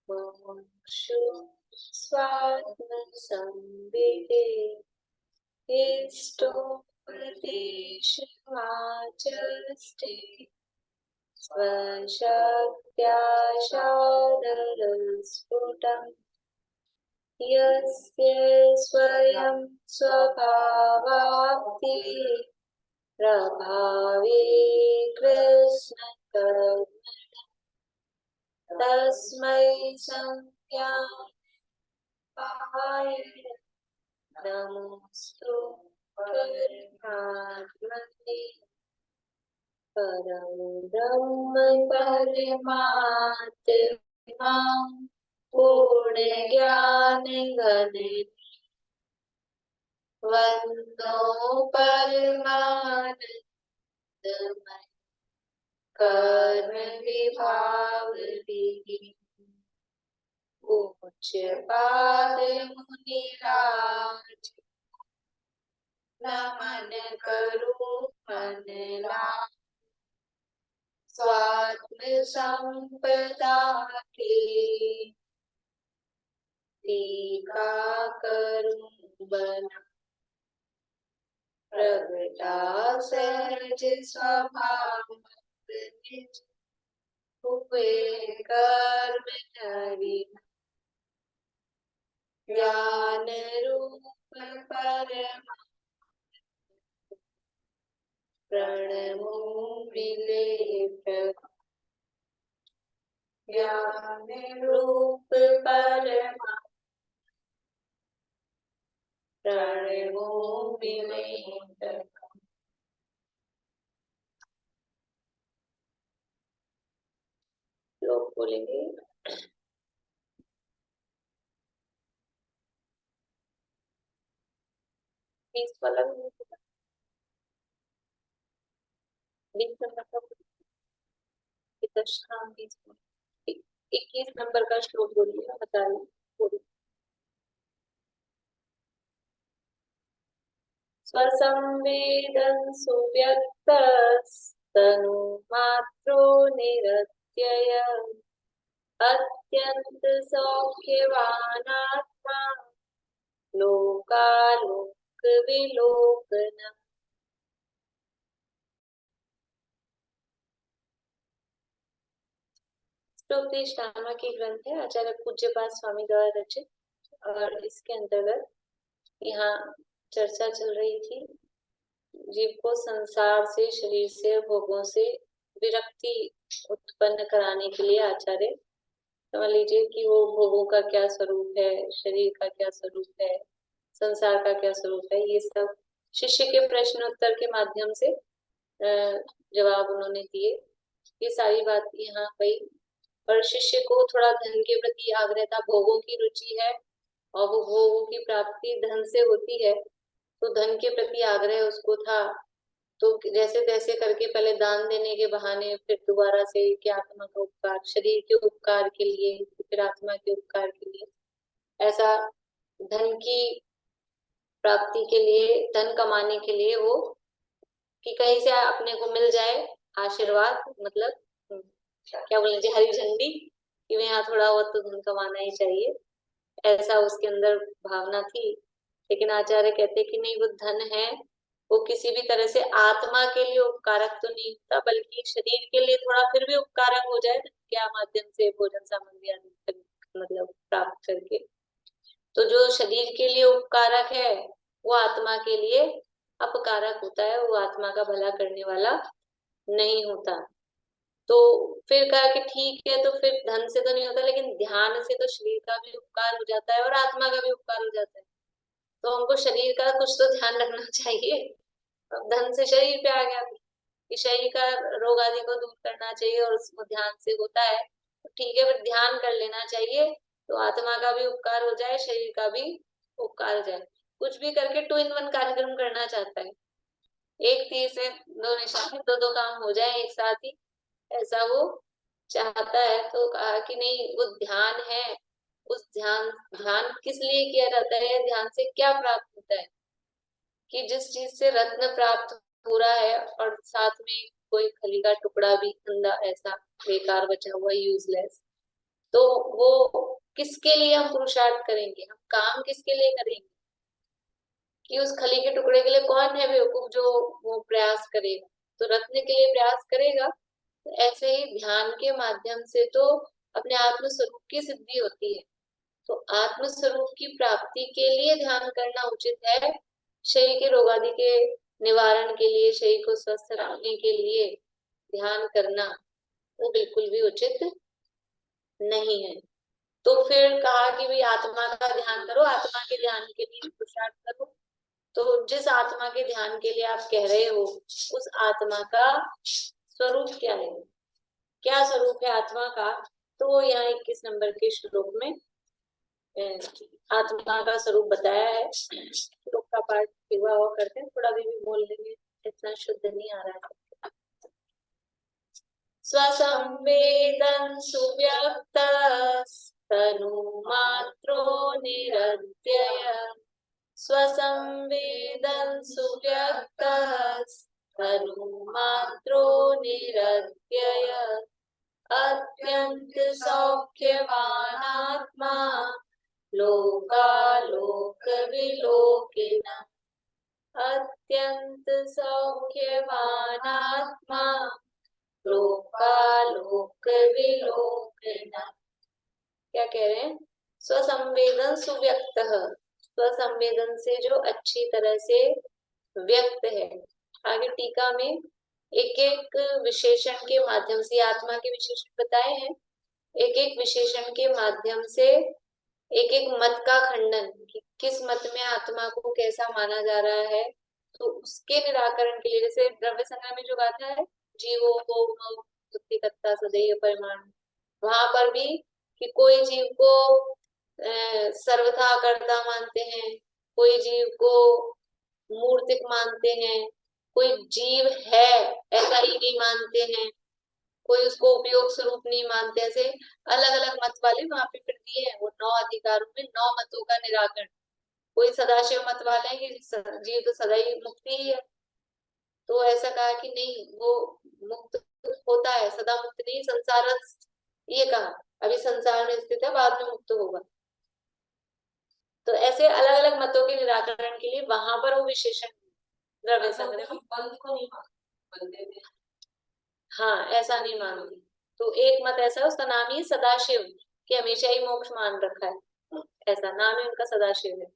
मुमुक्षु स्वात्मसंविदे इष्टोपदेशवाचस्ते स्वशक्त्या शादरस्फुटम् यस्य स्वयं स्वभावाप्ति प्रभावे कृष्ण तस्मै संज्ञाय नमोस्तु परमात्मने परं ब्रह्म परमात्मा पूर्णज्ञानघन वन्दो परमानन्दमय कर्म विभावरी पूज्यपाद मुनिराज नमन करो मन लाभ स्वात्म संपदा के टीका करूं बना प्रगटा सहज स्वभाव निज हुए कर्म हरि ज्ञान रूप परम प्रणमो मिले प्रभु ज्ञान रूप परम प्रणमो मिले प्रभु। लोग बोलेंगे बीस वाला भी 21 नंबर का श्लोक बोलिए बताइए। स्वसंवेदं सुव्यक्तस्तनु मात्रो निरत्यय अत्यंत सौख्यवानात्मा लोकालोक विलोकन। स्तुति श्यामा की ग्रंथ है आचार्य पूज्यपाद स्वामी द्वारा रचित और इसके अंतर्गत यहाँ चर्चा चल रही थी जीव को संसार से शरीर से भोगों से विरक्ति उत्पन्न कराने के लिए आचार्य समझ लीजिए कि वो भोगों का क्या स्वरूप है, शरीर का क्या स्वरूप है, संसार का क्या स्वरूप है, ये सब शिष्य के प्रश्न उत्तर के माध्यम से जवाब उन्होंने दिए। ये सारी बात यहाँ गई और शिष्य को थोड़ा धन के प्रति आग्रह था, भोगों की रुचि है और वो भोगों की प्राप्ति धन से होती है तो धन के प्रति आग्रह उसको था। तो जैसे तैसे करके पहले दान देने के बहाने फिर दोबारा से कि आत्मा का उपकार, शरीर के उपकार के लिए, फिर आत्मा के उपकार के लिए, ऐसा धन की प्राप्ति के लिए, धन कमाने के लिए वो कि कहीं से अपने को मिल जाए आशीर्वाद, मतलब क्या बोलेंगे हरी झंडी कि मैं यहाँ थोड़ा बहुत तो धन कमाना ही चाहिए, ऐसा उसके अंदर भावना थी। लेकिन आचार्य कहते कि नहीं, वो धन है वो किसी भी तरह से आत्मा के लिए उपकारक तो नहीं होता, बल्कि शरीर के लिए थोड़ा फिर भी उपकारक हो जाए क्या माध्यम से भोजन सामग्री आदि मतलब प्राप्त करके। तो जो शरीर के लिए उपकारक है वो आत्मा के लिए अपकारक होता है, वो आत्मा का भला करने वाला नहीं होता। तो फिर कहा कि ठीक है, तो फिर धन से तो नहीं होता लेकिन ध्यान से तो शरीर का भी उपकार हो जाता है और आत्मा का भी उपकार हो जाता है। तो हमको शरीर का कुछ तो ध्यान रखना चाहिए। अब धन से शरीर पे आ गया कि शरीर का रोग आदि को दूर करना चाहिए और उसको ध्यान से होता है तो ठीक है, फिर ध्यान कर लेना चाहिए तो आत्मा का भी उपकार हो जाए, शरीर का भी उपकार हो जाए। कुछ भी करके 2 in 1 कार्यक्रम करना चाहता है, एक तीर से 2 निशाने, दो काम हो जाए एक साथ ही, ऐसा वो चाहता है। तो कहा कि नहीं, वो ध्यान है, उस ध्यान किस लिए किया जाता है, ध्यान से क्या प्राप्त होता है कि जिस चीज से रत्न प्राप्त हो रहा है और साथ में कोई खली का टुकड़ा भी अंधा ऐसा बेकार बचा हुआ, यूजलेस, तो वो किसके लिए हम पुरुषार्थ करेंगे, हम काम किसके लिए करेंगे? कि उस खली के टुकड़े के लिए कौन है बेवकूफ जो वो प्रयास करेगा? तो रत्न के लिए प्रयास करेगा। तो ऐसे ही ध्यान के माध्यम से तो अपने आत्म स्वरूप की सिद्धि होती है। तो आत्म स्वरूप की प्राप्ति के लिए ध्यान करना उचित है। शरीर के रोग आदि के निवारण के लिए, शरीर को स्वस्थ रखने के लिए ध्यान करना वो बिल्कुल भी उचित नहीं है। तो फिर कहा कि भाई आत्मा का ध्यान करो, आत्मा के ध्यान के लिए पुरुषार्थ करो। तो जिस आत्मा के ध्यान के लिए आप कह रहे हो, उस आत्मा का स्वरूप क्या है, क्या स्वरूप है आत्मा का? तो वो यहाँ 21 नंबर के श्लोक में आत्मा का स्वरूप बताया है। श्लोक का पाठ हुआ करते हैं, थोड़ा भी बोल लेंगे, इतना शुद्ध नहीं आ रहा है। स्वसंवेदन सुव्यक्त तनुमात्रो निरत्यय, स्वसंवेदन सुव्यक्त तनुमात्रो निरत्यय, अत्यंत सौख्यवान आत्मा लोकालोक विलोकिन, अत्यंत सौख्यवान आत्मा लोकालोक विलोकिन। क्या कह रहे हैं? स्वसंवेदन सुव्यक्त, स्वसंवेदन से जो अच्छी तरह से व्यक्त है। आगे टीका में एक एक विशेषण के माध्यम से, आत्मा के विशेषण बताए हैं, एक एक विशेषण के माध्यम से एक एक मत का खंडन, कि किस मत में आत्मा को कैसा माना जा रहा है, तो उसके निराकरण के लिए, जैसे द्रव्य संग्रह में जो गाथा है, जीवो को बुद्धिकत्ता सदैव परिमाण, वहां पर भी कि कोई जीव को सर्वथा कर्ता मानते हैं, कोई जीव को मूर्तिक मानते हैं, कोई जीव है ऐसा ही नहीं मानते हैं, कोई उसको उपयोग स्वरूप नहीं मानते, ऐसे अलग अलग मत वाले वहां पे फिर दिए हैं। वो 9 अधिकारों में 9 मतों का निराकरण। कोई सदाशिव मत वाले हैं कि जीव तो सदा ही मुक्ति ही है, तो ऐसा कहा कि नहीं, वो मुक्त होता है, सदा मुक्त नहीं, संसार, ये कहा अभी संसार में स्थित है, बाद में मुक्त होगा। तो ऐसे अलग अलग मतों के निराकरण के लिए वहां पर वो विशेषण द्रव्य संग्रह बंद को नहीं मानते, हाँ ऐसा नहीं मानती। तो एक मत ऐसा है, उसका नाम ही सदाशिव, कि हमेशा ही मोक्ष मान रखा है, ऐसा नाम ही उनका सदाशिव है।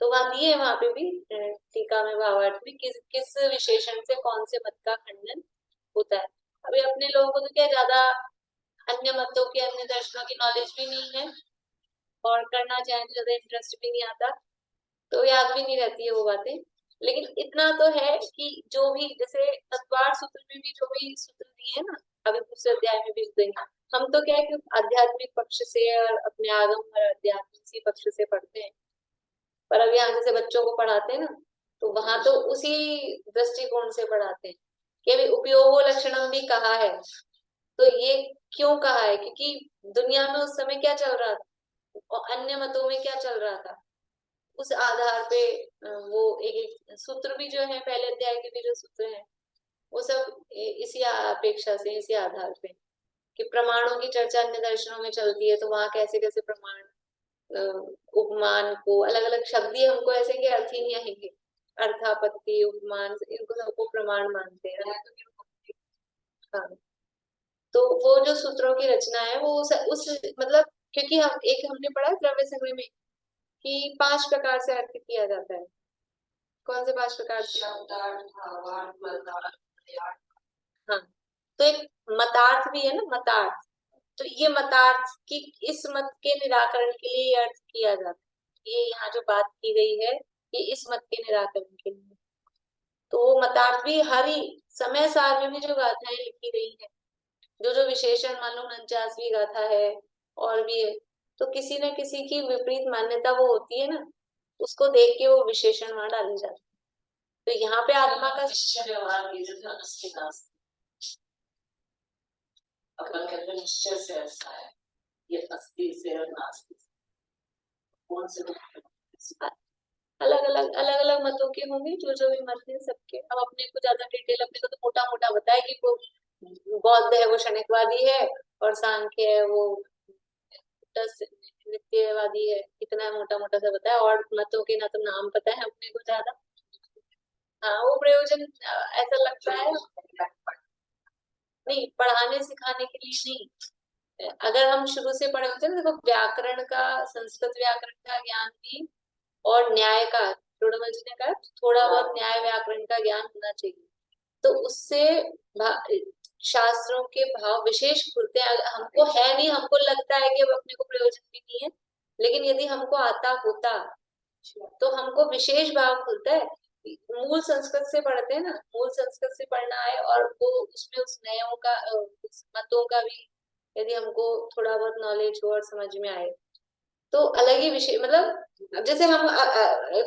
तो वहां दिए, वहां पे भी टीका में भावार्थ में किस किस विशेषण से कौन से मत का खंडन होता है। अभी अपने लोगों को तो क्या ज्यादा अन्य मतों के, अन्य दर्शनों की नॉलेज भी नहीं है, और करना चाहे तो ज्यादा इंटरेस्ट भी नहीं आता, तो याद भी नहीं रहती है वो बातें। लेकिन इतना तो है कि जो भी, जैसे तत्वार सूत्र में भी जो भी सूत्र दिए ना, अभी दूसरे अध्याय में भी देंगे, हम तो क्या है कि आध्यात्मिक पक्ष से और अपने आगम और अध्यात्मिक पक्ष से पढ़ते हैं, पर अब यहाँ जैसे बच्चों को पढ़ाते हैं ना, तो वहां तो उसी दृष्टिकोण से पढ़ाते हैं कि अभी उपयोगो लक्षणम भी कहा है। तो ये क्यों कहा है? क्योंकि दुनिया में उस समय क्या चल रहा था और अन्य मतों में क्या चल रहा था, उस आधार पे वो एक एक सूत्र भी जो है, पहले अध्याय के भी जो सूत्र है, वो सब इसी अपेक्षा से, इसी आधार पे, कि प्रमाणों की चर्चा अन्य दर्शनों में चलती है, तो वहां कैसे कैसे प्रमाण, उपमान को अलग अलग शब्द ही हमको ऐसे के अर्थ ही नहीं आएंगे, अर्थापत्ति, उपमान, इनको सबको प्रमाण मानते हैं। हाँ, तो वो जो सूत्रों की रचना है वो उस मतलब, क्योंकि हम एक हमने पढ़ा द्रव्य संग्रह में कि 5 प्रकार से अर्थ किया जाता है। कौन से 5 प्रकार से? हाँ, तो एक मतार्थ भी है ना, मतार्थ। तो ये मतार्थ की, इस मत के निराकरण के लिए अर्थ किया जाता है। ये यहाँ जो बात की गई है, ये इस मत के निराकरण के लिए। तो वो मतार्थ भी हर ही समय सार में भी जो गाथाएं लिखी गई है, जो जो विशेषण, मान लो 49वीं गाथा है और भी है, तो किसी न किसी की विपरीत मान्यता वो होती है ना, उसको देख के वो विशेषण वहां डाले जाते हैं। तो यहाँ पे आत्मा का व्यवहार अपन कहते हैं निश्चय से ऐसा है, ये अस्ति से और नास्ति से, कौन से अलग अलग मतों के होंगे, जो भी मत है सबके। अब अपने को ज्यादा डिटेल, अपने को तो मोटा मोटा बताया कि वो बौद्ध है वो क्षणिकवादी है, और सांख्य है वो नित्यवादी है। इतना मोटा मोटा सा बताया, और मतों के ना तो नाम पता है अपने को ज्यादा। हाँ, वो प्रयोजन ऐसा लगता है, नहीं पढ़ाने सिखाने के लिए नहीं। अगर हम शुरू से पढ़े होते ना, देखो व्याकरण का, संस्कृत व्याकरण का ज्ञान भी, और न्याय का, थोड़ा जी ने कहा थोड़ा बहुत न्याय व्याकरण का ज्ञान होना चाहिए, तो उससे शास्त्रों के भाव विशेष खुलते हैं। हमको है नहीं, हमको लगता है कि अब अपने को प्रयोजन भी नहीं है, लेकिन यदि हमको आता होता तो हमको विशेष भाव खुलता है। मूल संस्कृत से पढ़ते हैं ना, मूल संस्कृत से पढ़ना है, और वो उसमें उस नयों का उस मतों का भी यदि हमको थोड़ा बहुत नॉलेज हो और समझ में आए, तो अलग ही विषय। मतलब अब जैसे हम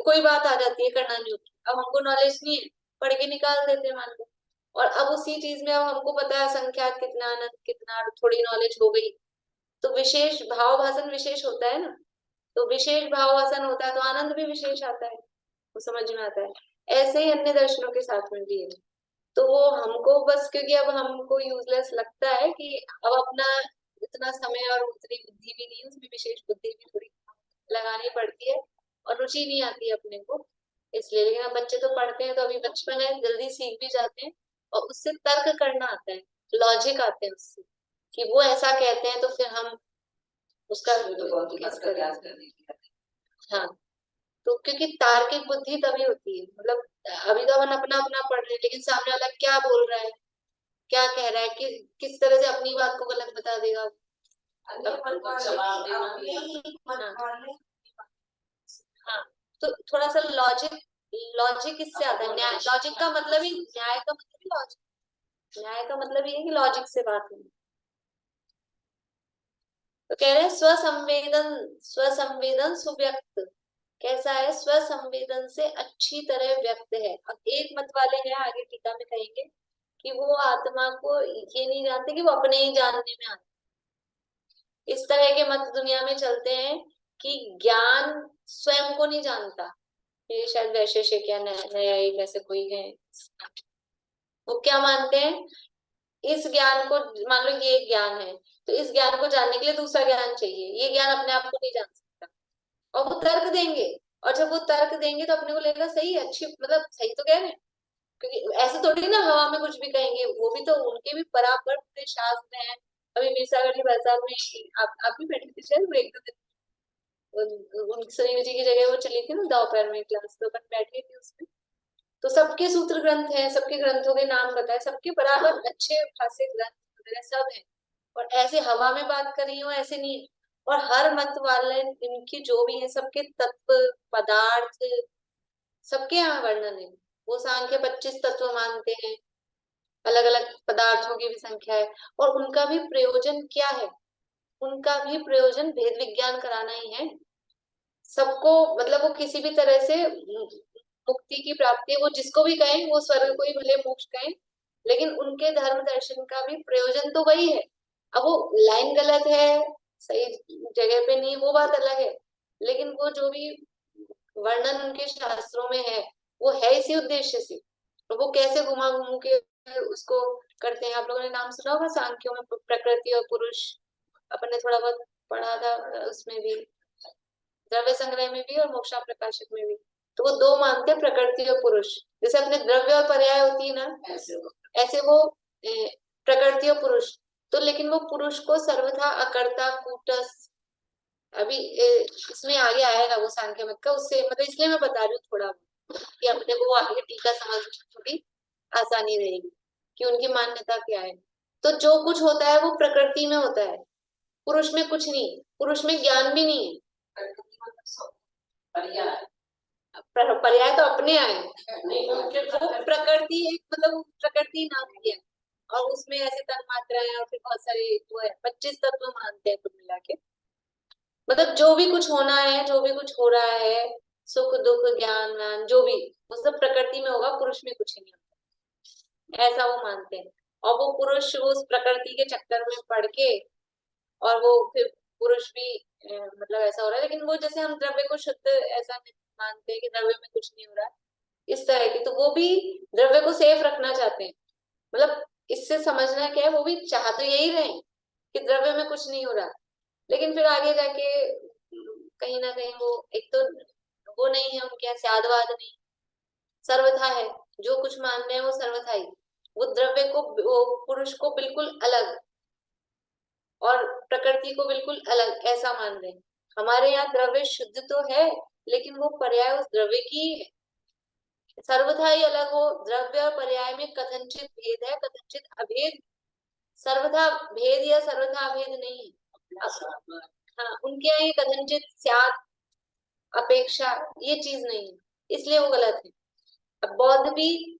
कोई बात आ जाती है कर्णान्यू की, अब हमको नॉलेज नहीं है, पढ़ के निकाल देते हैं मान लो, और अब उसी चीज में अब हमको पता है संख्यात कितना, अनंत कितना, थोड़ी नॉलेज हो गई, तो विशेष भाव भाषण विशेष होता है ना, तो विशेष भाव भाषण होता है तो आनंद भी विशेष आता है, वो समझ में आता है। ऐसे ही अन्य दर्शनों के साथ में भी है। तो वो हमको बस, क्योंकि अब हमको यूजलेस लगता है कि अब अपना इतना समय और उतनी बुद्धि भी नहीं है, उसमें विशेष बुद्धि भी थोड़ी लगानी पड़ती है, और रुचि नहीं आती है अपने को, इसलिए। लेकिन अब बच्चे तो पढ़ते हैं, तो अभी बचपन है, जल्दी सीख भी जाते हैं, और उससे तर्क करना आता है, लॉजिक आते हैं उससे, कि वो ऐसा कहते हैं तो फिर हम उसका कैसे करें। हाँ, तो क्योंकि तार्किक बुद्धि तभी होती है, मतलब अभी तो अपन अपना अपना पढ़ रहे हैं, लेकिन सामने वाला क्या बोल रहा है, क्या कह रहा है, किस तरह से अपनी बात को गलत बता देगा, जवाब देना। हाँ, हाँ, तो थोड़ा सा लॉजिक, लॉजिक किससे आता है, न्याय। लॉजिक का मतलब ही, न्याय का मतलब ही लॉजिक, न्याय का मतलब ये है कि लॉजिक से बात है। तो कह रहे हैं स्वसंवेदन, स्वसंवेदन सुव्यक्त कैसा है, स्वसंवेदन से अच्छी तरह व्यक्त है। अब एक मत वाले हैं, आगे टीका में कहेंगे कि वो आत्मा को ये नहीं जानते कि वो अपने ही जानने में आते। इस तरह के मत दुनिया में चलते हैं कि ज्ञान स्वयं को नहीं जानता। ये शायद वैशेषिक या नया एक ऐसे कोई है, वो क्या मानते हैं, इस ज्ञान को, मान लो ये ज्ञान है, तो इस ज्ञान को जानने के लिए दूसरा ज्ञान चाहिए, ये ज्ञान अपने आप को नहीं जान सकता, और वो तर्क देंगे। और जब वो तर्क देंगे तो अपने को लगेगा सही है, अच्छी, मतलब सही तो कह रहे हैं, क्योंकि ऐसे थोड़ी ना हवा में कुछ भी कहेंगे, वो भी तो उनके भी बराबर पूरे शास्त्र हैं। अभी मीरसागर की भाषा में आप भी बैठे थे शायद, वो एक दो दिन सुनील जी की जगह वो चली थी ना दोपहर में क्लास, तो अपन बैठे थे उसमें, तो सबके सूत्र ग्रंथ हैं, सबके ग्रंथों के नाम बताए, सबके बराबर अच्छे खासे ग्रंथ वगैरह सब है, और ऐसे हवा में बात कर रही हूँ ऐसे नहीं। और हर मत वाले इनकी जो भी है, सबके तत्व पदार्थ सबके यहाँ वर्णन है। वो सांख्य 25 तत्व मानते हैं, अलग अलग पदार्थों की भी संख्या है, और उनका भी प्रयोजन क्या है, उनका भी प्रयोजन भेद विज्ञान कराना ही है सबको। मतलब वो किसी भी तरह से मुक्ति की प्राप्ति, वो जिसको भी कहें, वो स्वर्ग को ही भले मोक्ष कहें, लेकिन उनके धर्म दर्शन का भी प्रयोजन तो वही है। अब वो लाइन गलत है, सही जगह पे नहीं, वो बात अलग है, लेकिन वो जो भी वर्णन उनके शास्त्रों में है, वो है इसी उद्देश्य से। तो वो कैसे घुमा घुमू के उसको करते हैं। आप लोगों ने नाम सुना होगा सांख्यों में प्रकृति और पुरुष, अपन ने थोड़ा बहुत पढ़ा था उसमें भी, द्रव्य संग्रह में भी और मोक्षा प्रकाशक में भी। तो वो दो मानते हैं, प्रकृति और पुरुष। जैसे अपने द्रव्य और पर्याय होती है ना, ऐसे वो प्रकृति और पुरुष। तो लेकिन वो पुरुष को सर्वथा अकर्ता कूटस्थ, अभी इसमें आगे आएगा वो सांख्य मत का, उससे मतलब इसलिए मैं बता रही हूँ थोड़ा कि अपने को वो आगे टीका समझ थोड़ी आसानी रहेगी कि उनकी मान्यता क्या है। तो जो कुछ होता है वो प्रकृति में होता है, पुरुष में कुछ नहीं, पुरुष में ज्ञान भी नहीं है। पर्याय तो अपने आए, वो प्रकृति एक, मतलब वो प्रकृति नाम दिया, और उसमें ऐसे तन मात्राएं और फिर बहुत सारे वो है, 25 तत्व मानते हैं कुल मिला के। मतलब जो भी कुछ होना है, जो भी कुछ हो रहा है, सुख दुख ज्ञान वान जो भी, वो सब प्रकृति में होगा, पुरुष में कुछ नहीं होता, ऐसा वो मानते हैं। और वो पुरुष उस प्रकृति के चक्कर में पड़ के, और वो फिर पुरुष भी मतलब ऐसा हो रहा है। लेकिन वो जैसे हम द्रव्य को शुद्ध ऐसा मानते हैं कि द्रव्य में कुछ नहीं हो रहा, इस तरह की, तो वो भी द्रव्य को सेफ रखना चाहते हैं। मतलब इससे समझना क्या है, वो भी चाह तो यही रहे कि द्रव्य में कुछ नहीं हो रहा, लेकिन फिर आगे जाके कहीं ना कहीं वो एक तो वो नहीं है उनके यहाँ स्यादवाद नहीं, सर्वथा है, जो कुछ मान रहे हैं वो सर्वथा ही, वो द्रव्य को, वो पुरुष को बिल्कुल अलग और प्रकृति को बिल्कुल अलग ऐसा मान रहे हैं। हमारे यहाँ द्रव्य शुद्ध तो है, लेकिन वो पर्याय उस द्रव्य की है। सर्वथा ही अलग हो, द्रव्य और पर्याय में कथनचित भेद है, कथनचित अभेद, सर्वथा भेद या सर्वथा अभेद नहीं है। हाँ, उनके यहाँ ये कथनचित स्यात् अपेक्षा ये चीज नहीं है, इसलिए वो गलत है। अब बौद्ध भी,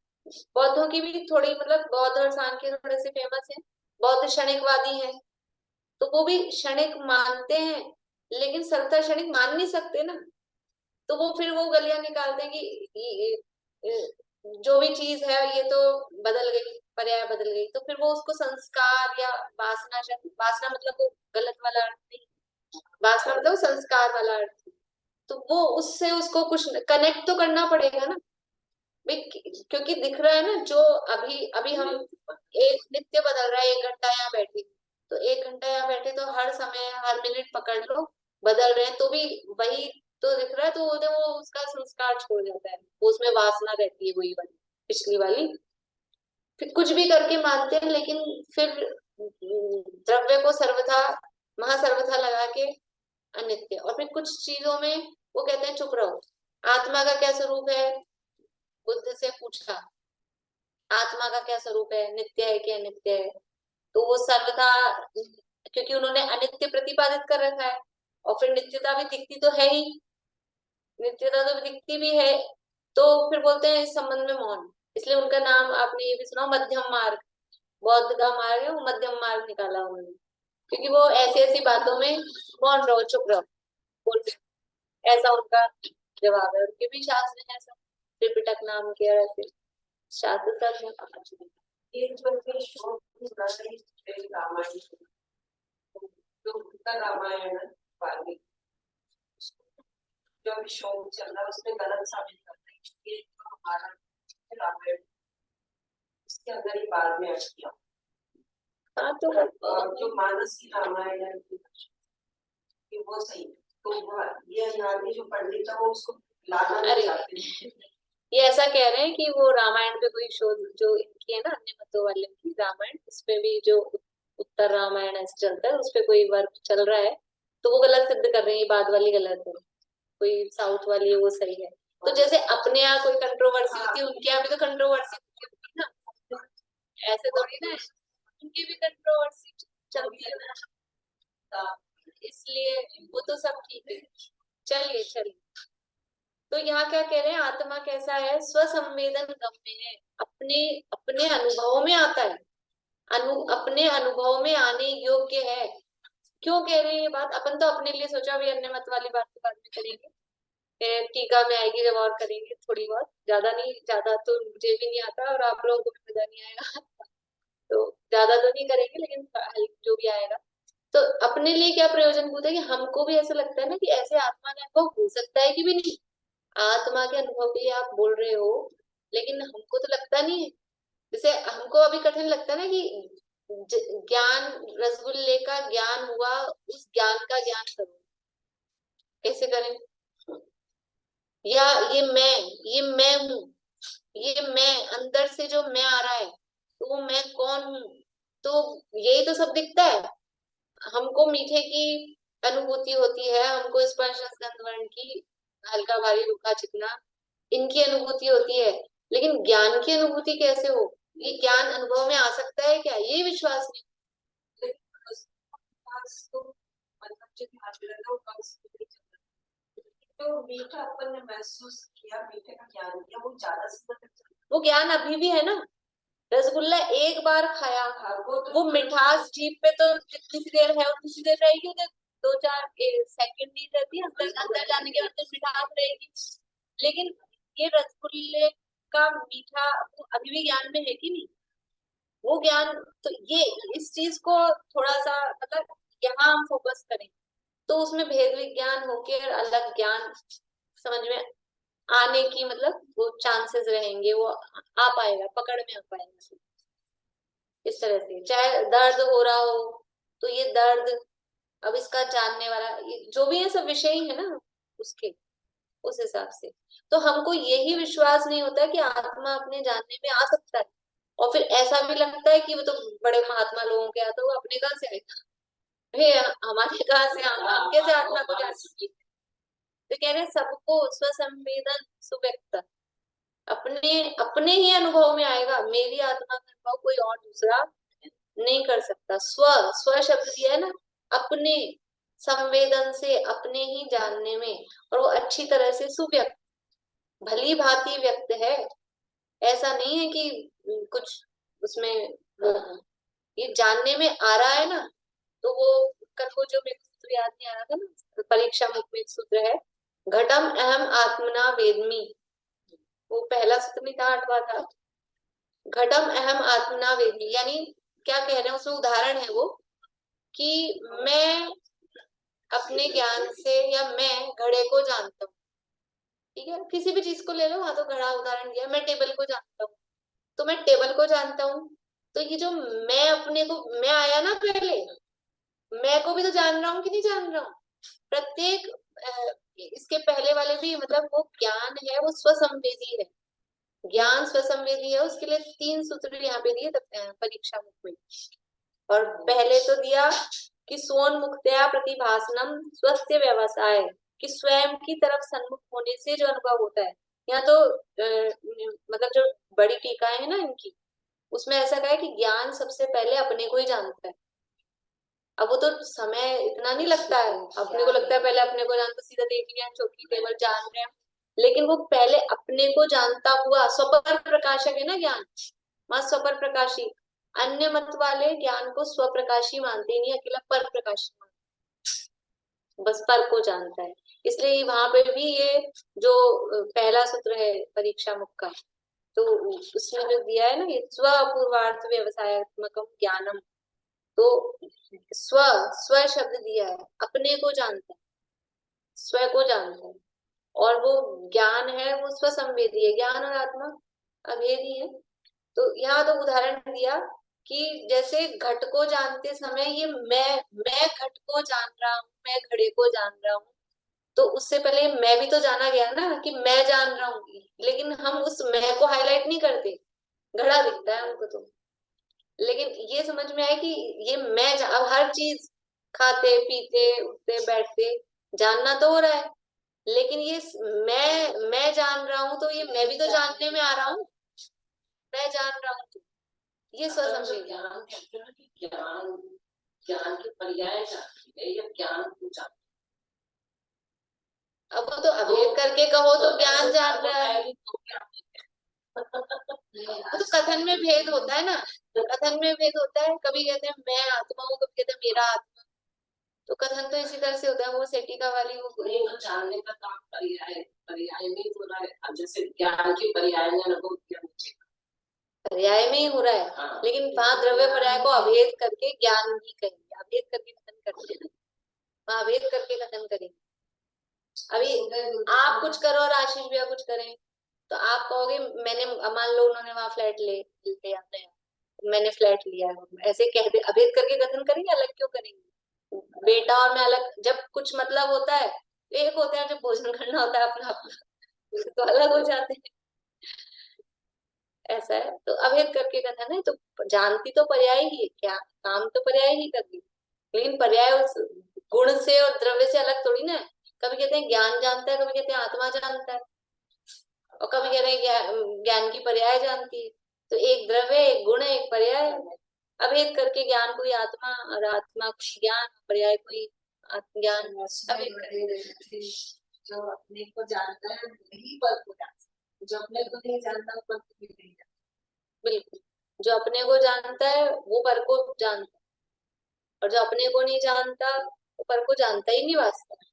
बौद्धों की भी थोड़ी, मतलब बौद्ध और सांख्य थोड़े से फेमस है। बौद्ध क्षणिकवादी है, तो वो भी क्षणिक मानते हैं, लेकिन सर्वथा क्षणिक मान नहीं सकते ना, तो वो फिर वो गलियां निकालते हैं कि जो भी चीज है ये तो बदल गई, पर्याय बदल गई, तो फिर वो उसको संस्कार या वासना, वासना मतलब वो गलत वाला अर्थ नहीं, वासना मतलब संस्कार वाला अर्थ, तो वो उससे उसको कुछ कनेक्ट तो करना पड़ेगा ना भाई, क्योंकि दिख रहा है ना, जो अभी अभी हम एक नित्य बदल रहा है, 1 घंटा यहाँ बैठे, तो 1 घंटा यहाँ बैठे तो हर समय हर मिनट पकड़ लो बदल रहे हैं, तो भी वही तो दिख रहा है, तो वो उसका संस्कार छोड़ जाता है, वो उसमें वासना रहती है वही वाली पिछली वाली, फिर कुछ भी करके मानते हैं, लेकिन फिर द्रव्य को सर्वथा महासर्वथा लगा के अनित्य, और फिर कुछ चीजों में वो कहते हैं चुप रहो। आत्मा का क्या स्वरूप है, बुद्ध से पूछा, आत्मा का क्या स्वरूप है, नित्य है कि अनित्य है, तो वो सर्वथा, क्योंकि उन्होंने अनित्य प्रतिपादित कर रखा है, और फिर नित्यता भी दिखती तो है ही, नित्यता तो दिखती भी है, तो फिर बोलते हैं इस संबंध में मौन, इसलिए उनका नाम आपने ये भी सुना मध्यम मार्ग, बौद्ध का मार्ग है वो मध्यम मार्ग निकाला उन्होंने, क्योंकि वो ऐसी ऐसी बातों में मौन रहो चुप रहो बोलते, ऐसा उनका जवाब है। उनके भी शास्त्र है सब, त्रिपिटक नाम के, और ऐसे शास्त्र सब है। रामायण, जो उत्तर रामायण वाल्मीकि, जो अभी शोक चल रहा है उसमें गलत साबित करते हैं, ये जो हमारा रामायण उसके अंदर ही बाद में ऐड किया। हाँ, तो जो मानस की रामायण है कि वो सही, तो ये यहाँ के जो पंडित है वो उसको लाना नहीं चाहते हैं। ये ऐसा कह रहे हैं कि वो रामायण पे कोई शोध जो की है ना अन्य मतों वाले की रामायण, उस पे भी जो उत्तर रामायण ऐसे चलता है, उस पे कोई वर्क चल रहा है, तो वो गलत सिद्ध कर रहे हैं, ये बात वाली गलत है, कोई साउथ वाली है वो सही है। तो जैसे अपने यहाँ कोई कंट्रोवर्सी होती है, उनके यहाँ भी तो कंट्रोवर्सी होती है ना, ऐसे थोड़ी ना, उनकी भी कंट्रोवर्सी चलती है ना, इसलिए वो तो सब ठीक है। चलिए चलिए, तो यहाँ क्या कह रहे हैं, आत्मा कैसा है, स्वसंवेदन गम्य है, अपने अपने अनुभव में आता है, अपने अनुभव में आने योग्य है। क्यों कह रहे हैं ये बात, अपन तो अपने लिए सोचा, अभी अन्य मत वाली बात तो बाद में करेंगे, टीका में आएगी जब, और करेंगे थोड़ी बहुत, ज्यादा नहीं, ज्यादा तो मुझे भी नहीं आता और आप लोगों को भी मजा नहीं आएगा तो ज्यादा तो नहीं करेंगे, लेकिन जो भी आएगा, तो अपने लिए क्या प्रयोजन होता है कि हमको भी ऐसा लगता है ना कि ऐसे आत्मा का अनुभव हो सकता है कि भी नहीं, आत्मा के अनुभव के लिए आप बोल रहे हो, लेकिन हमको तो लगता नहीं है, जैसे हमको अभी कठिन लगता है ना कि ज्ञान, रसगुल्ले का ज्ञान हुआ, उस ज्ञान का ज्ञान करो, कैसे करें, या ये मैं हूँ, ये मैं अंदर से जो मैं आ रहा है, तो वो मैं कौन हूँ, तो यही तो सब दिखता है, हमको मीठे की अनुभूति होती है, हमको स्पर्श गंध वर्ण की, हल्का भारी रूखा चिकना, इनकी अनुभूति होती है, लेकिन ज्ञान की अनुभूति कैसे हो, ये ज्ञान अनुभव में आ सकता है क्या, ये विश्वास नहीं, तो मतलब जो मीठा अपन ने महसूस किया, मीठे का ज्ञान किया, वो ज्यादा सुंदर, वो ज्ञान अभी भी है ना, रसगुल्ला एक बार खाया, वो मिठास जीभ पे तो जितनी सी देर है उतनी सी देर रहेगी, उधर 2-4 सेकंड ही रहती है, अंदर अंदर जाने के बाद तो मिठास रहेगी, लेकिन ये रसगुल्ले का मीठा वो अभी भी ज्ञान में है कि नहीं, वो ज्ञान, तो ये इस चीज को थोड़ा सा मतलब यहाँ हम फोकस करें, तो उसमें भेद विज्ञान होके अलग ज्ञान समझ में आने की मतलब वो चांसेस रहेंगे, वो आ पाएगा, पकड़ में आ पाएगा इस तरह से। चाहे दर्द हो रहा हो तो ये दर्द, अब इसका जानने वाला जो भी है सब विषय ही है ना उसके, उस हिसाब से। तो हमको यही विश्वास नहीं होता कि आत्मा अपने जानने में आ सकता है, और फिर ऐसा भी लगता है कि वो तो बड़े महात्मा लोगों के आता, वो अपने कहाँ से आएगा, हे हमारे कहाँ से, हम कैसे आत्मा को जान सकें। तो कह रहे सबको स्वसंवेदन सुव्यक्त, अपने अपने ही अनुभव में आएगा, मेरी आत्मा का अनुभव कोई और दूसरा नहीं कर सकता। स्व, स्व शब्द दिया है ना, अपने संवेदन से, अपने ही जानने में, और वो अच्छी तरह से सुव्यक्त, भली भांति व्यक्त है। ऐसा नहीं है कि कुछ उसमें वो, ये जानने में आ रहा है ना। तो वो कल वो जो मेरे को सूत्र याद नहीं आ रहा था ना, परीक्षा मुख में एक सूत्र है, घटम अहम आत्मना वेदमी, वो पहला सूत्र नहीं था, 8वां था, घटम अहम आत्मना वेदमी। यानी क्या कह रहे हैं उसमें, उदाहरण है वो कि मैं अपने ज्ञान से, या मैं घड़े को जानता हूँ, ठीक है, किसी भी चीज को ले लो, वहां तो घड़ा उदाहरण दिया, मैं टेबल को जानता हूँ, तो मैं टेबल को जानता हूँ। तो ये जो मैं अपने को, मैं आया ना पहले, मैं को भी तो जान रहा हूँ कि नहीं जान रहा हूँ, प्रत्येक इसके पहले वाले भी, मतलब वो ज्ञान है वो स्वसंवेदी है, ज्ञान स्वसंवेदी है। उसके लिए 3 सूत्र यहाँ पे दिए परीक्षा मुख में। और पहले तो दिया कि स्वोन्मुक्तया प्रतिभासनम स्वस्य व्यवसाय, कि स्वयं की तरफ सन्मुख होने से जो अनुभव होता है। यहाँ तो मतलब जो बड़ी टीकाएं है ना इनकी, उसमें ऐसा कहा है कि ज्ञान सबसे पहले अपने को ही जानता है। अब वो तो समय इतना नहीं लगता है, अपने को लगता है पहले अपने को जानता, सीधा देख लिया चौकी टेबल जान रहे हैं, लेकिन वो पहले अपने को जानता हुआ, स्वपर प्रकाशक है ना ज्ञान, वहां स्वपर प्रकाशी। अन्य मत वाले ज्ञान को स्वप्रकाशी मानते नहीं, अकेला पर प्रकाशी मानते, बस पर को जानता है। इसलिए वहां पे भी ये जो पहला सूत्र है परीक्षा मुख का, तो उसमें जो दिया है ना, ये स्वपूर्वार्थ व्यवसायत्मकम ज्ञानम, तो स्व, स्व शब्द दिया है, अपने को जानता है, स्व को जानता है। और वो ज्ञान है वो स्व संवेदी है, ज्ञान और आत्मा अभेदी है। तो यहाँ तो उदाहरण दिया कि जैसे घट को जानते समय ये मैं घट को जान रहा हूँ, मैं घड़े को जान रहा हूँ, तो उससे पहले मैं भी तो जाना गया ना कि मैं जान रहा हूँ, लेकिन हम उस मैं को हाईलाइट नहीं करते, घड़ा दिखता है उनको तो। लेकिन ये समझ में आया कि ये मैं अब हर चीज, खाते पीते उठते बैठते जानना तो हो रहा है, लेकिन ये मैं जान रहा हूँ, तो ये मैं भी तो जानने में आ रहा हूँ, मैं जान रहा हूँ, तो ये स्वसंवेदी। ज्ञान, ज्ञान के पर्याय जानती है या ज्ञान को जानती है? अब वो तो अभेद करके कहो तो ज्ञान जान रहा है। तो कथन में भेद होता है ना, कथन में भेद होता है, कभी कहते हैं मैं आत्मा हूँ, कभी कहते हैं मेरा आत्मा। तो कथन तो इसी तरह से होता है, वो सेटिका वाली वो तो जानने का काम पर्याय, पर्याय में हो रहा है, जैसे ज्ञान के पर्याय में अनुभव किया, पर्याय में ही हो रहा है। हाँ। लेकिन वहां द्रव्य पर्याय को अभेद करके ज्ञान भी कहेंगे, अभेद करके कथन करते हैं, वहां अभेद करके कथन करेंगे। अभी आप कुछ करो और आशीष भैया कुछ करें, तो आप कहोगे मैंने, मान लो उन्होंने वहां फ्लैट ले लिया नया, मैंने फ्लैट लिया, ऐसे कह दे, अभेद करके कथन करेंगे, अलग क्यों करेंगे? बेटा और मैं अलग, जब कुछ मतलब होता है, एक होता है जब भोजन करना होता है अपना अपना, तो अलग हो जाते हैं, ऐसा है। तो अभेद करके कथन है, तो जानती तो पर्याय ही है, क्या काम तो पर्याय ही कर दी, लेकिन पर्याय उस गुण से और द्रव्य से अलग थोड़ी ना है। कभी कहते हैं ज्ञान जानता है, कभी कहते हैं आत्मा जानता है, और कभी कह रहे हैं ज्ञान की पर्याय जानती है। तो एक द्रव्य, एक गुण, एक पर्याय, अभेद करके ज्ञान कोई आत्मा, और आत्मा कोई ज्ञान, पर्याय कोई ज्ञान, जो अपने को जानता है वही पर को जानता है, जो अपने को नहीं जानता वो पर को भी नहीं जानता। बिल्कुल, जो अपने को जानता है वो पर को जानता है, और जो अपने को नहीं जानता वो पर को जानता ही नहीं, वास्तव में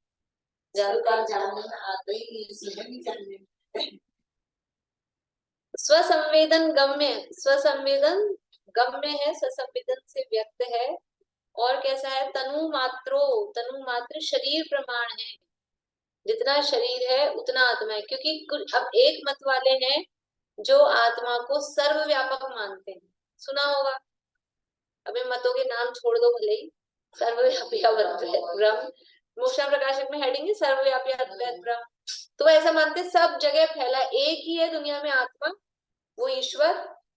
जानता, जानने में आता ही नहीं जानने। स्वसंवेदन गम्य, स्वसंवेदन गम्य है, स्वसंवेदन से व्यक्त है। और कैसा है, तनु मात्रो, तनु मात्र शरीर प्रमाण है, जितना शरीर है उतना आत्मा है, क्योंकि अब एक मत वाले हैं जो आत्मा को सर्वव्यापक मानते हैं, सुना होगा। अभी मतों के नाम छोड़ दो भले ही, सर्वव्यापी अद्वैत ब्रह्म, मोक्षम प्रकाशक में हेडिंग है सर्वव्यापी अद्वैत ब्रह्म। तो ऐसा मानते सब जगह फैला एक ही है दुनिया में आत्मा, वो ईश्वर,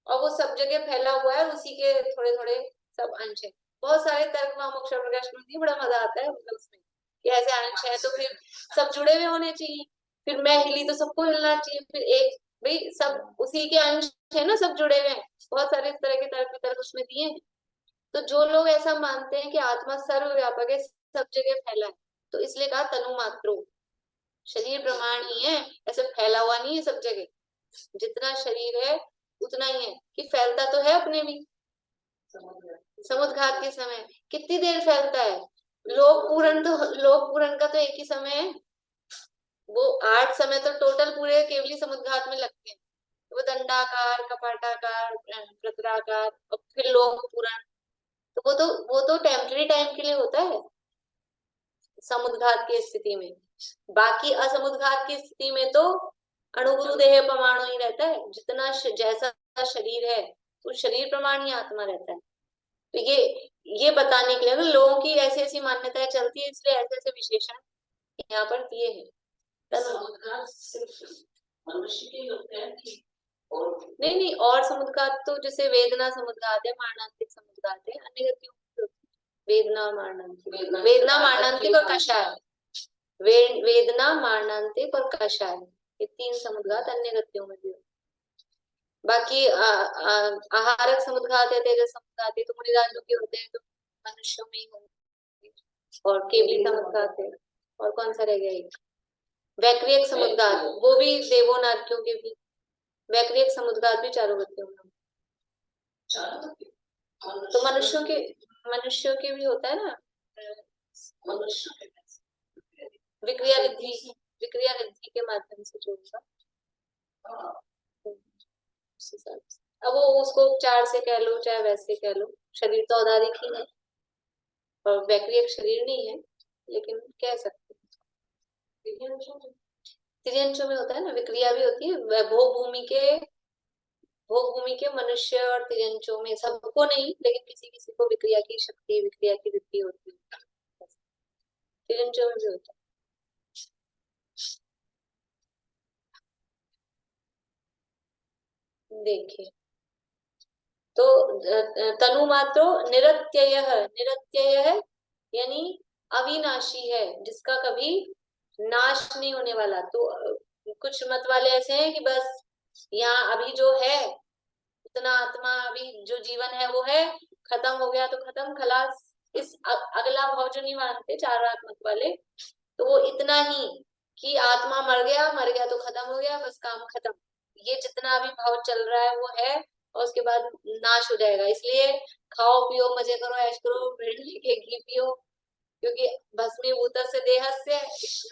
और वो सब जगह फैला हुआ है, उसी के थोड़े थोड़े सब अंश है। बहुत सारे तर्क वहां मोक्ष प्रकाश में दिए, बड़ा मजा आता है मतलब उसमें कि ऐसे अंश है तो फिर सब जुड़े हुए होने चाहिए, फिर मैं हिली तो सबको हिलना चाहिए, फिर एक भाई सब उसी के अंश है ना, सब जुड़े हुए हैं। बहुत सारे इस तरह के तर्क वितर्क उसमें दिए हैं। तो जो लोग ऐसा मानते हैं कि आत्मा सर्वव्यापक है, सब जगह फैला है, तो इसलिए कहा तनु मात्रो, शरीर प्रमाण ही है, ऐसे फैला हुआ नहीं है सब जगह। जितना शरीर है उतना ही है, कि फैलता तो है अपने भी। समुद्घात के समय कितनी देर फैलता है, लोक पूरण का तो एक ही समय है, वो 8 समय तो टोटल पूरे केवली समुद्घात में लगते हैं। वो दंडाकार, कपाटाकार, प्रतराकार और फिर लोक पूरण, तो वो तो टेम्पररी टाइम के लिए होता है समुद्घात की स्थिति में। बाकी असमुद्घात की स्थिति में तो अणुगुरु देह प्रमाण ही रहता है, जितना जैसा शरीर है तो शरीर प्रमाण ही आत्मा रहता है। तो ये बताने के लिए ना लोगों की ऐसी ऐसी मान्यताएं चलती है, इसलिए ऐसे ऐसे विशेषण यहाँ पर दिए हैं। समुद्घात सिर्फ मनुष्य के होते हैं कि और नहीं नहीं, और समुद्घात तो जैसे वेदना समुद्घात है, मारणांतिक समुद्घात है, अन्य गतियों में वेदना मारणांतिक, वेदना मारणांतिक और कषाय, वेदना मारणांतिक और कषाय, ये 3 समुद्घात अन्य गतियों में भी। बाकी आहारक समुद्घात है, तेजस समुद्घात है तो मुनिराजों के होते हैं, तो मनुष्यों में ही होंगे। और केवली समुद्घात है, और कौन सा रह गया एक, वैक्रियक समुद्घात, वो भी देवों नारकियों के भी। वैक्रियक समुद्घात भी चारों गतियों में, तो मनुष्यों के भी होता है ना, विक्रिया रिद्धि, विक्रिया रिद्धि के माध्यम से जो होगा। अब वो उसको 4 से कह लो चाहे वैसे कह लो, शरीर तो औदारिक ही है और वैक्रियक शरीर नहीं है, लेकिन कह सकते हैं। तिर्यंशों में होता है ना, विक्रिया भी होती है, भोग भूमि के मनुष्य और तिर्यंशों में, सबको नहीं लेकिन किसी किसी को विक्रिया की शक्ति, विक्रिया की वृत्ति होती है, तिर्यंशों में भी होता है। देखिए तो तनु मात्रो निरत्यय, निरत्यय यानी अविनाशी है, जिसका कभी नाश नहीं होने वाला। तो कुछ मत वाले ऐसे हैं कि बस यहाँ अभी जो है उतना आत्मा, अभी जो जीवन है वो है, खत्म हो गया तो खत्म, खलास। इस अगला भाव जो नहीं मानते चार आत्मक वाले, तो वो इतना ही कि आत्मा मर गया तो खत्म हो गया, बस काम खत्म। ये जितना अभी भाव चल रहा है वो है, और उसके बाद नाश हो जाएगा। इसलिए खाओ पियो मजे करो ऐश करो, भेड़ लेके घी पियो, क्योंकि भस्मीभूत से देहस्य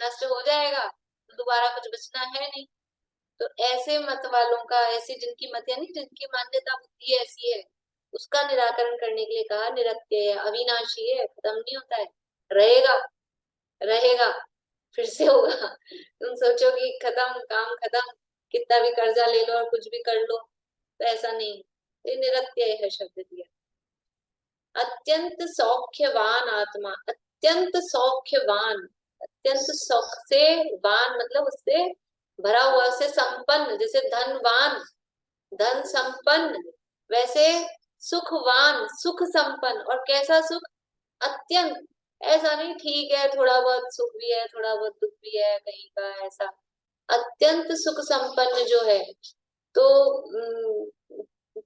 नष्ट हो जाएगा तो दोबारा कुछ बचना है नहीं। तो ऐसे मत वालों का, ऐसी जिनकी मत यानी जिनकी मान्यता बुद्धि ऐसी है, उसका निराकरण करने के लिए कहा निरत्य है, अविनाशी है, खत्म नहीं होता है, रहेगा रहेगा, फिर से होगा। तुम सोचो कि खत्म, काम खत्म, कितना भी कर्जा ले लो और कुछ भी कर लो, तो ऐसा नहीं। ये निरत्य है शब्द दिया। अत्यंत सौख्यवान आत्मा, अत्यंत सौख्यवान, अत्यंत सौख से, वान मतलब उससे भरा हुआ, से संपन्न, जैसे धनवान, धन संपन्न, वैसे सुखवान, सुख संपन्न। और कैसा सुख, अत्यंत, ऐसा नहीं ठीक है, थोड़ा बहुत सुख भी है, थोड़ा बहुत दुख भी है कहीं का, ऐसा अत्यंत सुख संपन्न जो है। तो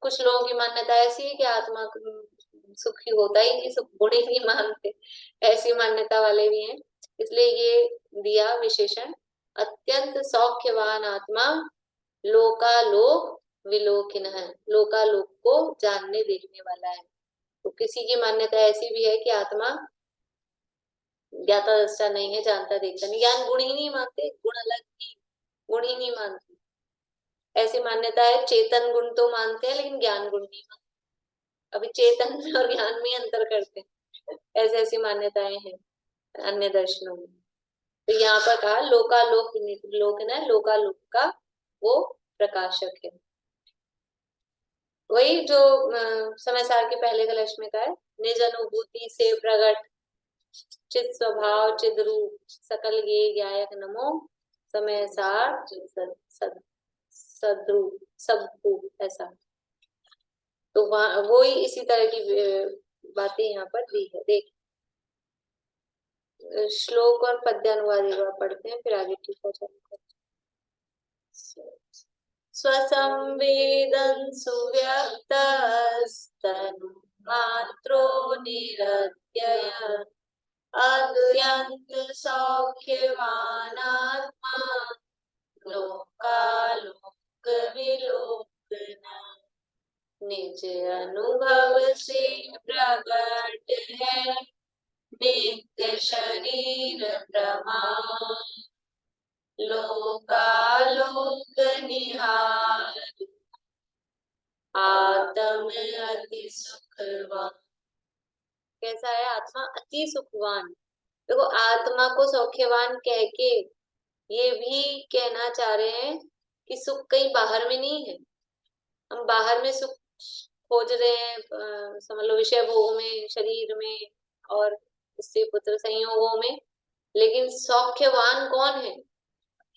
कुछ लोगों की मान्यता ऐसी है कि आत्मा सुखी होता ही नहीं, सुख गुण ही नहीं मानते, ऐसी मान्यता वाले भी हैं। इसलिए ये दिया विशेषण, अत्यंत सौख्यवान आत्मा, लोकालोक विलोकिन है, लोकालोक को जानने देखने वाला है। तो किसी की मान्यता ऐसी भी है कि आत्मा ज्ञाता दृष्टा नहीं है, जानता देखता नहीं, ज्ञान गुण ही नहीं मानते, गुण अलग ही, गुण ही नहीं मानते। ऐसी मान्यता है चेतन गुण तो मानते हैं लेकिन ज्ञान गुण नहीं मानते। अभी चेतन में और ज्ञान में अंतर करते हैं, ऐसी ऐसी मान्यताएं हैं अन्य दर्शनों में। तो यहाँ पर कहा लोकालोक, लोक है ना, लोकालोक का वो प्रकाशक है। वही जो समय सार के पहले कलश में का है, निज अनुभूति से प्रकट चित स्वभाव चिद रूप सकल गे गायक नमो समय सार सद्रूप सब ऐसा। तो वहाँ वो ही इसी तरह की बातें यहाँ पर दी है। देख श्लोक और पद्यानुवाद एक बार पढ़ते हैं, फिर आगे ठीक हो जाएगा। स्वसंवेदन सुव्यक्तस्तनु मात्रो निरत्यय अत्यंत सौख्यवानात्मा लोकालोक विलोकना निज अनुभव से प्रकट है नित्य शरीर प्रमाण लोकालोक निहार आत्म अति सुखवान। कैसा है आत्मा? अति सुखवान। देखो आत्मा को सौख्यवान कह के ये भी कहना चाह रहे हैं कि सुख कहीं बाहर में नहीं है। हम बाहर में सुख खोज रहे हैं, समझ लो विषय भोग में, शरीर में और स्त्री पुत्र संयोगों में, लेकिन सौख्यवान कौन है?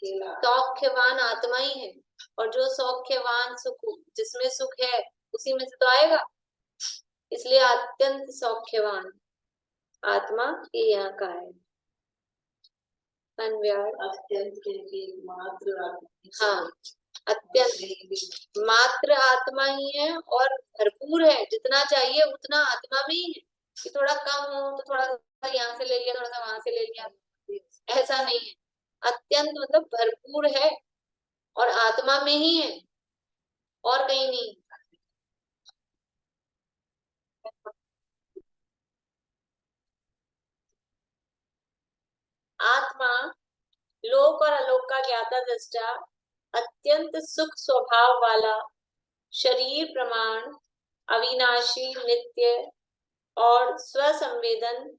सौख्यवान आत्मा ही है। और जो सौख्यवान सुख, जिसमें सुख है उसी में से तो आएगा, इसलिए अत्यंत सौख्यवान आत्मा ये यहाँ का है। अत्यंत मात्र, हाँ अत्यंत मात्र आत्मा ही है और भरपूर है, जितना चाहिए उतना आत्मा में ही है। कि थोड़ा कम हो तो थोड़ा सा यहाँ से ले लिया, थोड़ा सा वहां से ले लिया, ऐसा नहीं है। अत्यंत मतलब भरपूर है और आत्मा में ही है और कहीं नहीं। आत्मा लोक और आलोक का ज्ञाता दृष्टा, अत्यंत सुख स्वभाव वाला, शरीर प्रमाण, अविनाशी, नित्य और स्वसंवेदन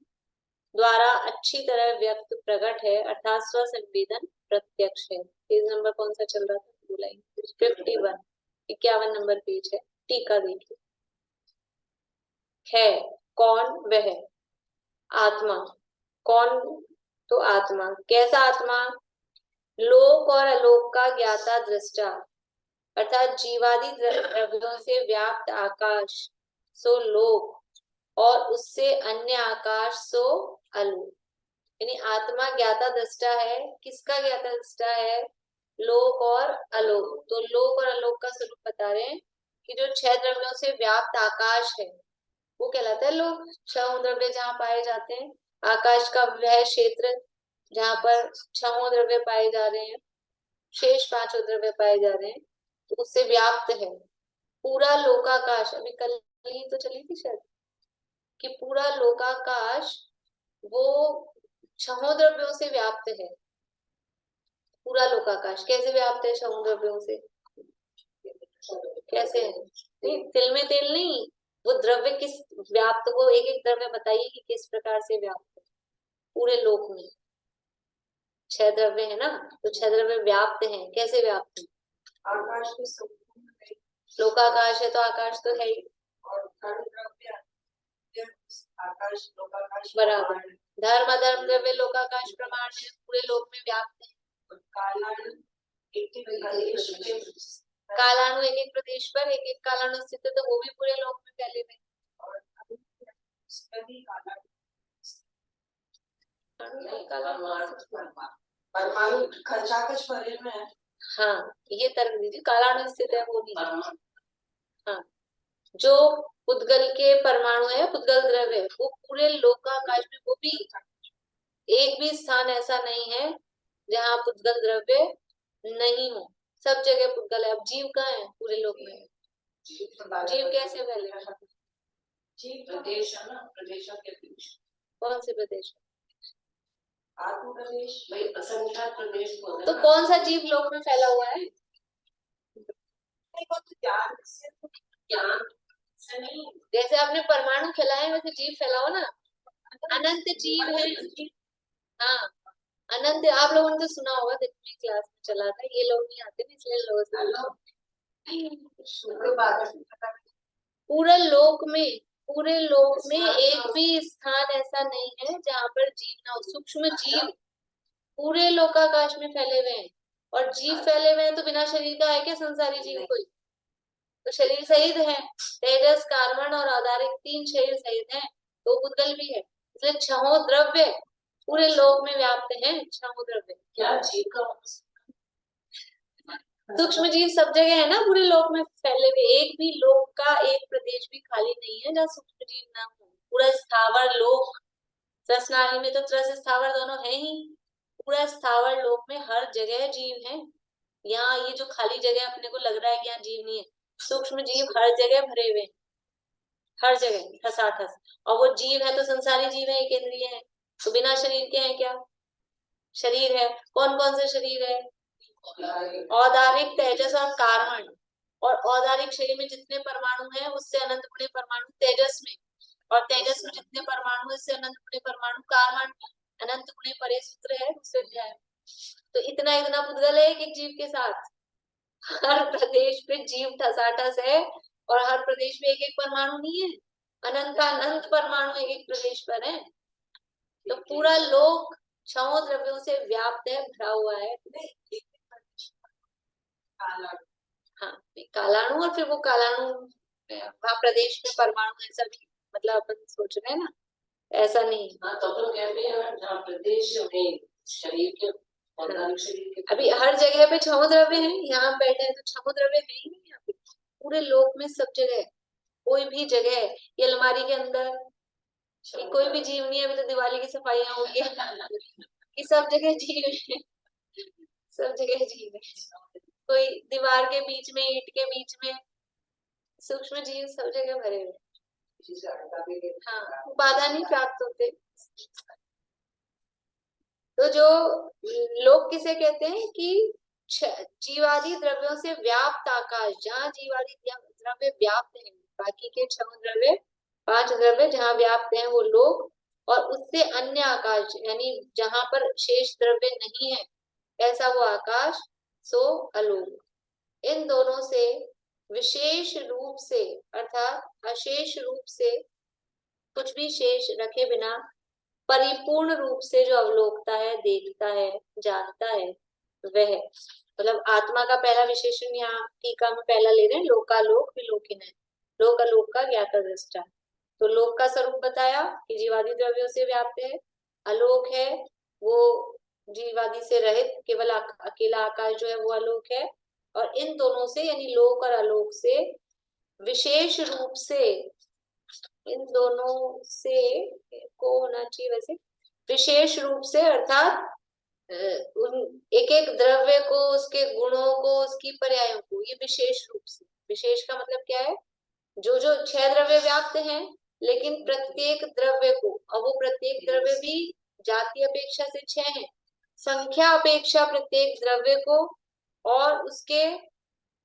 द्वारा अच्छी तरह व्यक्त प्रकट है, अर्थात स्वसंवेदन प्रत्यक्ष है। पेज नंबर कौन सा चल रहा था? 51, 51 नंबर पेज है। टीका देखिए। है कौन? वह आत्मा। कौन? तो आत्मा। कैसा आत्मा? लोक और आलोक का ज्ञाता दृष्टा, अर्थात जीवादि द्रव्यों से व्याप्त आकाश सो लोक और उससे अन्य आकाश सो आलोक। यानी आत्मा ज्ञाता दृष्टा है। किसका ज्ञाता दृष्टा है? लोक और आलोक। तो लोक और आलोक का स्वरूप बता रहे हैं कि जो 6 द्रव्यों से व्याप्त आकाश है वो कहलाता है लोक। 6 द्रव्य जहाँ पाए जाते हैं, आकाश का वह क्षेत्र जहाँ पर 6 द्रव्य पाए जा रहे हैं, शेष 5 द्रव्य पाए जा रहे हैं, तो उससे व्याप्त है पूरा लोकाकाश। अभी कल ही तो चली थी शायद कि पूरा लोकाकाश वो 6 द्रव्यों से व्याप्त है। पूरा लोकाकाश कैसे व्याप्त है? 6 द्रव्यों से। कैसे है? तिल में तेल नहीं, वो द्रव्य किस व्याप्त, वो एक एक द्रव्य बताइए कि किस प्रकार से व्याप्त है पूरे लोक में। 6 द्रव्य है ना, तो 6 द्रव्य व्याप्त हैं। कैसे व्याप्त है? आकाश में लोकाकाश है तो आकाश तो है ही, आकाश लोकाकाश बराबर। धर्म अधर्म द्रव्य लोकाकाश प्रमाण है, पूरे लोक में व्याप्त है। कालाणु एक एक प्रदेश पर एक एक कालाणु स्थित है, तो वो भी पूरे लोक में फैले हुए। परमाणु खचाखच भरे में है। हाँ ये तर्क दीजिए, कालाणु स्थित है वो भी। हाँ जो पुद्गल के परमाणु है, पुद्गल द्रव्य, वो पूरे लोकाकाश में, वो भी एक भी स्थान ऐसा नहीं है जहाँ पुद्गल द्रव्य नहीं हो, सब जगह पुद्गल है। अब जीव कहाँ है पूरे लोक में? जीव कैसे फैले? जीव प्रदेश है ना, प्रदेशों के बीच। कौन से प्रदेश? आत्म प्रदेश, भाई असंख्यात प्रदेश। तो कौन सा जीव लोक में फैला हुआ है? ज्ञान से नहीं। जैसे आपने परमाणु फैलाए वैसे जीव फैलाओ ना, अनंत जीव है। हाँ अनंत आप लोगों ने तो सुना होगा, दिन में क्लास में चला था, ये लोग नहीं आते ना इसलिए लोग पूरे लोक में एक भी स्थान ऐसा नहीं है जहाँ पर जीव ना हो। सूक्ष्म जीव पूरे लोकाकाश में फैले हुए हैं, और जीव फैले हुए हैं तो बिना शरीर का है क्या संसारी जीव कोई? तो शरीर सहित है, तेजस, कार्बन और औदारिक 3 शरीर सहित है, तो भूतगल भी है, इसलिए छहो द्रव्य पूरे लोक में व्याप्त है। छहो द्रव्य क्या जीव का सूक्ष्म जीव सब जगह है ना, पूरे लोक में फैले हुए। एक भी लोक का एक प्रदेश भी खाली नहीं है जहाँ सूक्ष्म जीव ना हो। पूरा स्थावर लोक, त्रसनाली में तो त्रस स्थावर दोनों है ही, पूरा स्थावर लोक में हर जगह जीव है। यहाँ ये जो खाली जगह अपने को लग रहा है कि यहाँ जीव नहीं है, सूक्ष्म जीव हर जगह भरे हुए हैं, हर जगह ठसाठस। और वो जीव है तो संसारी जीव है, एक इंद्रिय है, तो बिना शरीर के है क्या? शरीर है। कौन कौन से शरीर है? औदारिक, तेजस और कार्बन। और औदारिक शरीर में जितने परमाणु हैं उससे अनंत गुणे परमाणु तेजस में, और तेजस में जितने परमाणु उससे अनंत गुणे परमाणु कार्बन में। अनंत गुणे परे सूत्र है दूसरे अध्याय। तो इतना इतना पुद्गल है एक एक जीव के साथ। हर प्रदेश पे जीव ठसाठस है, और हर प्रदेश में एक एक परमाणु नहीं है, अनंत अनंत परमाणु एक एक प्रदेश पर है। तो पूरा लोक छहों द्रव्यों से व्याप्त है, भरा हुआ है। हाँ, कालाणु, और फिर वो कालाणु वहाँ प्रदेश में परमाणु ऐसा भी, मतलब अपन सोच रहे हैं ना, ऐसा नहीं। हाँ, तो कहते हैं जहाँ प्रदेश में शरीर के, अभी हर जगह पे छह द्रव्य हैं, यहाँ बैठे हैं तो छह द्रव्य है ही नहीं यहाँ पे, पूरे लोक में सब जगह। कोई भी जगह, ये अलमारी के अंदर कोई भी जीव नहीं है, अभी तो दिवाली की सफाइयां होंगी कि सब जगह जीव है, सब जगह जीव है। कोई दीवार के बीच में, ईंट के बीच में, सूक्ष्म जीव सब जगह भरे हुए। हाँ, बाधा नहीं प्राप्त होते। तो जो लोग किसे कहते हैं कि जीवादि द्रव्यों से व्याप्त आकाश, जहाँ जीवादि द्रव्य व्याप्त है, बाकी के 6 द्रव्य, 5 द्रव्य जहाँ व्याप्त हैं वो लोग, और उससे अन्य आकाश यानी जहाँ पर शेष द्रव्य नहीं है, ऐसा वो आकाश, सो अलोक। इन दोनों से विशेष रूप से अर्थात अशेष रूप से कुछ भी शेष रखे बिना परिपूर्ण रूप से जो अवलोकता है, देखता है, जानता है, वह मतलब आत्मा का पहला विशेषण यहाँ टीका में पहला ले रहे हैं, लोकालोक विलोकिन है, लोकालोक का ज्ञाता दृष्टा। तो लोक का स्वरूप बताया कि जीवादि द्रव्यों से व्याप्त है, अलोक है वो जीवादि से रहित, केवल अकेला आकाश जो है वो अलोक है। और इन दोनों से यानी लोक और आलोक से विशेष रूप से, इन दोनों से को होना चाहिए वैसे, विशेष रूप से अर्थात उन एक एक द्रव्य को, उसके गुणों को, उसकी पर्यायों को, ये विशेष रूप से। विशेष का मतलब क्या है? जो जो 6 द्रव्य व्याप्त हैं, लेकिन प्रत्येक द्रव्य को, और वो प्रत्येक द्रव्य भी जाति अपेक्षा से 6 है, संख्या अपेक्षा प्रत्येक द्रव्य को और उसके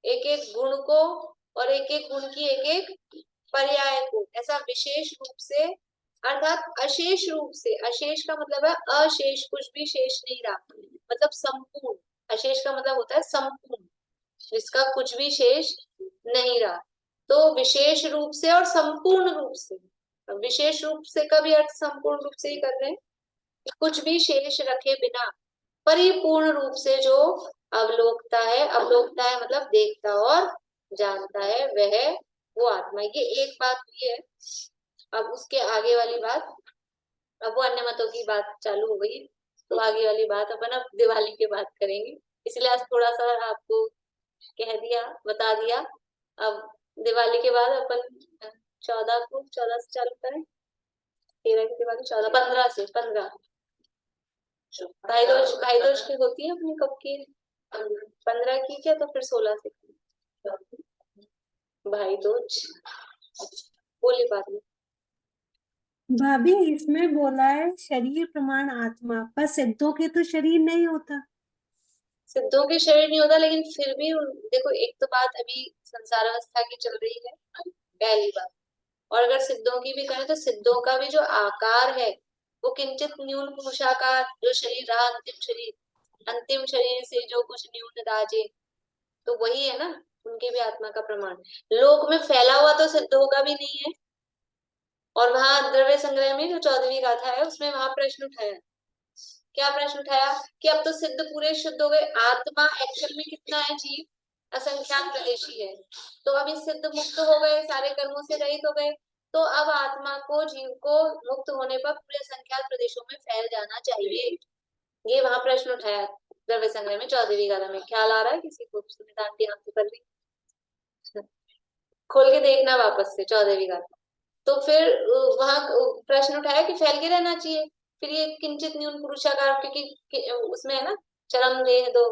एक एक गुण को और एक एक गुण की एक एक पर्याय को, ऐसा विशेष रूप से अर्थात अशेष रूप से। अशेष का मतलब है अशेष, कुछ भी शेष नहीं रहा, मतलब संपूर्ण। अशेष का मतलब होता है संपूर्ण, जिसका कुछ भी शेष नहीं रहा। तो विशेष रूप से और संपूर्ण रूप से, विशेष रूप से का भी अर्थ संपूर्ण रूप से ही कर रहे हैं, कुछ भी शेष रखे बिना परिपूर्ण रूप से जो अवलोकता है मतलब देखता और जानता है, वह वो आत्मा। ये एक बात हुई है। अब उसके आगे वाली बात, अब वो अन्य मतों की बात चालू हो गई, तो आगे वाली बात अपन अब दिवाली के बाद करेंगे, इसलिए आज थोड़ा सा आपको कह दिया, बता दिया। अब दिवाली के बाद अपन 14 से चालू करें, 13 की दिवाली, 15 से 15। भाई दूज की होती है अपनी कब की? 15 की क्या, तो फिर 16 से भाई दूज। बोली बात में भाभी इसमें बोला है शरीर प्रमाण आत्मा, पर सिद्धों के तो शरीर नहीं होता। सिद्धों के शरीर नहीं होता, लेकिन फिर भी देखो, एक तो बात अभी संसार अवस्था की चल रही है, पहली बात। और अगर सिद्धों की भी करें तो सिद्धों का भी जो आकार है वो किंचित न्यून पुरुषाकार जो शरीर रहा, अंतिम शरीर से जो कुछ न्यून राजे, तो वही है ना उनकी भी आत्मा का प्रमाण। लोक में फैला हुआ तो सिद्ध होगा भी नहीं है। और वहां द्रव्य संग्रह में जो 14वीं गाथा है उसमें वहां प्रश्न उठाया, क्या प्रश्न उठाया कि अब तो सिद्ध पूरे शुद्ध हो गए, आत्मा एक्चुअल में कितना है, जीव असंख्यात प्रदेशी है, तो अभी सिद्ध मुक्त हो गए, सारे कर्मों से रहित हो गए, तो अब आत्मा को, जीव को मुक्त होने पर पूरे असंख्यात प्रदेशों में फैल जाना चाहिए। ये वहां प्रश्न उठाया द्रव्य संग्रह में 14वीं गाथा में। ख्याल आ रहा है किसी को? आंटी आंसर कर ली, खोल के देखना वापस से 14वीं गाथा। तो फिर वहां प्रश्न उठाया कि फैल के रहना चाहिए। फिर ये किंचित न्यून पुरुषाकार, क्योंकि उसमें है ना चरम देह दो,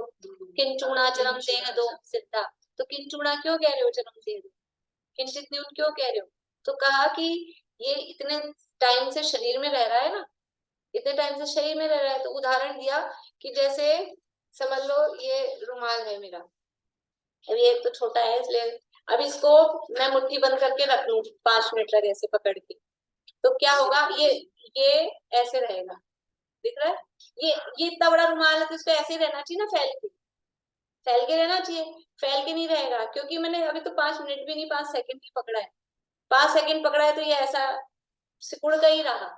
किंचुणा चरम देह दो सिद्धा, तो किंचुणा क्यों कह रहे हो, चरम देह दो, किंचित न्यून क्यों कह रहे हो? तो कहा कि ये इतने टाइम से शरीर में रह रहा है ना, इतने टाइम से शरीर में रह रहा है, तो उदाहरण दिया कि जैसे समझ लो ये रुमाल है मेरा, अभी एक तो छोटा है इसलिए, अब इसको मैं मुट्ठी बंद करके रख लूं 5 मिनट तक ऐसे पकड़ के, तो क्या होगा, ये ऐसे रहेगा, दिख रहा है, ये इतना बड़ा रुमाल है तो इसको ऐसे ही रहना चाहिए ना, फैल के रहना चाहिए, फैल के नहीं रहेगा, क्योंकि मैंने अभी तो 5 मिनट भी नहीं, 5 सेकंड ही पकड़ा है, 5 सेकंड पकड़ा है, तो ये ऐसा सिकुड़ का ही रहा।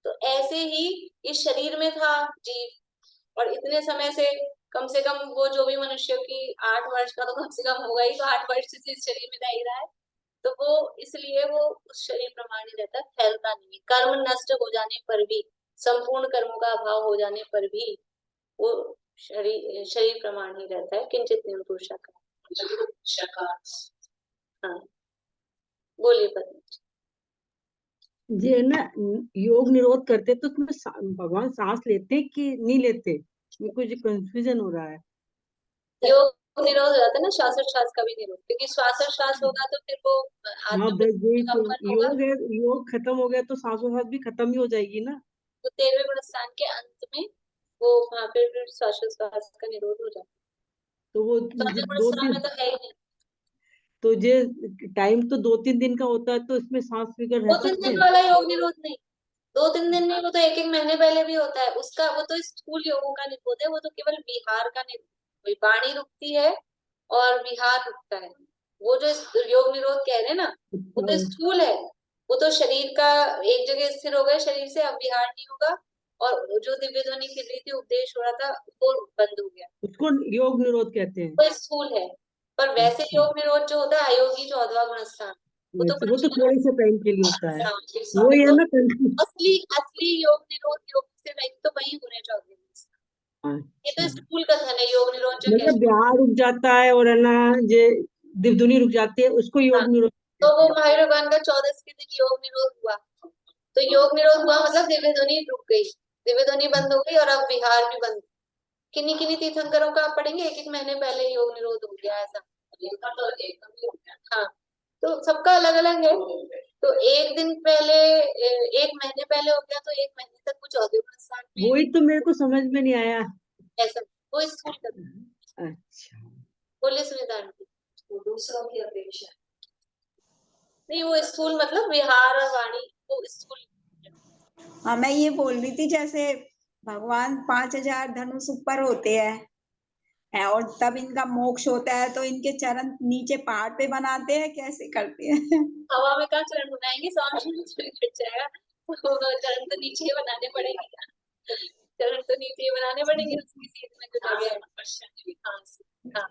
तो ऐसे ही इस शरीर में था जीव, और इतने समय से कम वो जो भी मनुष्य की 8 वर्ष का तो कम से कम होगा ही, तो 8 वर्ष से इस शरीर में रह ही रहा है, तो वो इसलिए वो उस शरीर प्रमाण ही रहता है, फैलता नहीं है। कर्म नष्ट हो जाने पर भी, संपूर्ण कर्मों का अभाव हो जाने पर भी वो शरीर प्रमाण ही रहता है, किंचित न्यून पुरुषाकार। हाँ बोलिए पत्नी। ये ना योग निरोध करते तो उसमें भगवान सांस लेते कि नहीं लेते, मेरे को जो कंफ्यूजन हो रहा है। योग निरोध हो जाता है ना, श्वासोच्छ्वास का भी निरोध, क्योंकि श्वासोच्छ्वास होगा तो फिर वो हाँ आत्मा बस यही तो, कंपन होगा, योग है, योग खत्म हो गया तो सांसों भी खत्म ही हो जाएगी ना। तो 13वें गुणस्थान के अंत में वो वहां पे फिर श्वासोच्छ्वास का निरोध हो जाता है। तो वो तो अंतिम दो गुणस्थान में तीन, तो है ही नहीं। तो ये टाइम तो 2-3 दिन का होता है, तो इसमें सांस लेकर रह दो तीन सकते दिन हैं। वाला योग निरोध नहीं, 2-3 दिन नहीं, वो तो 1-1 महीने पहले भी होता है उसका, वो तो स्थूल योगों का निरोध है, वो तो केवल विहार का निरोध, वाणी रुकती है और विहार रुकता है। वो जो योग निरोध कह रहे हैं ना, वो तो स्थूल है, वो तो शरीर का एक जगह स्थिर हो गए शरीर से, अब विहार नहीं होगा, और जो दिव्य ध्वनि फिर रही थी, उपदेश हो रहा था, वो बंद हो गया, उसको योग निरोध कहते हैं। वो स्थूल है। पर वैसे अच्छा, योग निरोध जो होता है अयोगी 14वां गुणस्थान, वो तो वो तो थोड़े से टाइम के लिए होता है, वो वो है तो ना कंफ्यूज। असली असली योग निरोध योग से रहित तो वही होने चाहिए। ये तो अच्छा, स्कूल का धन है, योग निरोध जो मतलब कहते बिहार रुक जाता है और है ना, ये दिवदुनी रुक जाती है, उसको हैं। हाँ, योग निरोध तो कहते वो हैं। महावीर भगवान का 14 के दिन योग निरोध हुआ, तो योग निरोध हुआ मतलब दिव्य ध्वनि रुक गई, दिव्य ध्वनि बंद हो गई, और अब विहार भी बंद। किन्हीं किन्हीं तीर्थंकरों का आप पढ़ेंगे 1-1 महीने पहले योग निरोध हो गया ऐसा। हाँ, तो सबका अलग अलग है, तो एक दिन पहले 1 महीने पहले हो गया, तो 1 महीने तक कुछ और स्थान में वही तो मेरे को समझ में नहीं आया। ऐसा, वो स्थूल का। अच्छा, बोलिए सुनीता आंटी। दूसरों की अपेक्षा नहीं, वो स्थूल मतलब विहार और वाणी, वो स्थूल। हाँ, मैं ये बोल रही थी जैसे भगवान 5,000 धनुष ऊपर होते हैं और तब इनका मोक्ष होता है, तो इनके चरण नीचे पहाड़ पे बनाते हैं, कैसे करते हैं? हवा में कहाँ चरण बनाएंगे, सांस में कट जाएगा, तो चरण तो नीचे ही बनाने पड़ेंगे, चरण तो नीचे ही बनाने पड़ेंगे, उसकी सीध में जो जगह है। हाँ हाँ,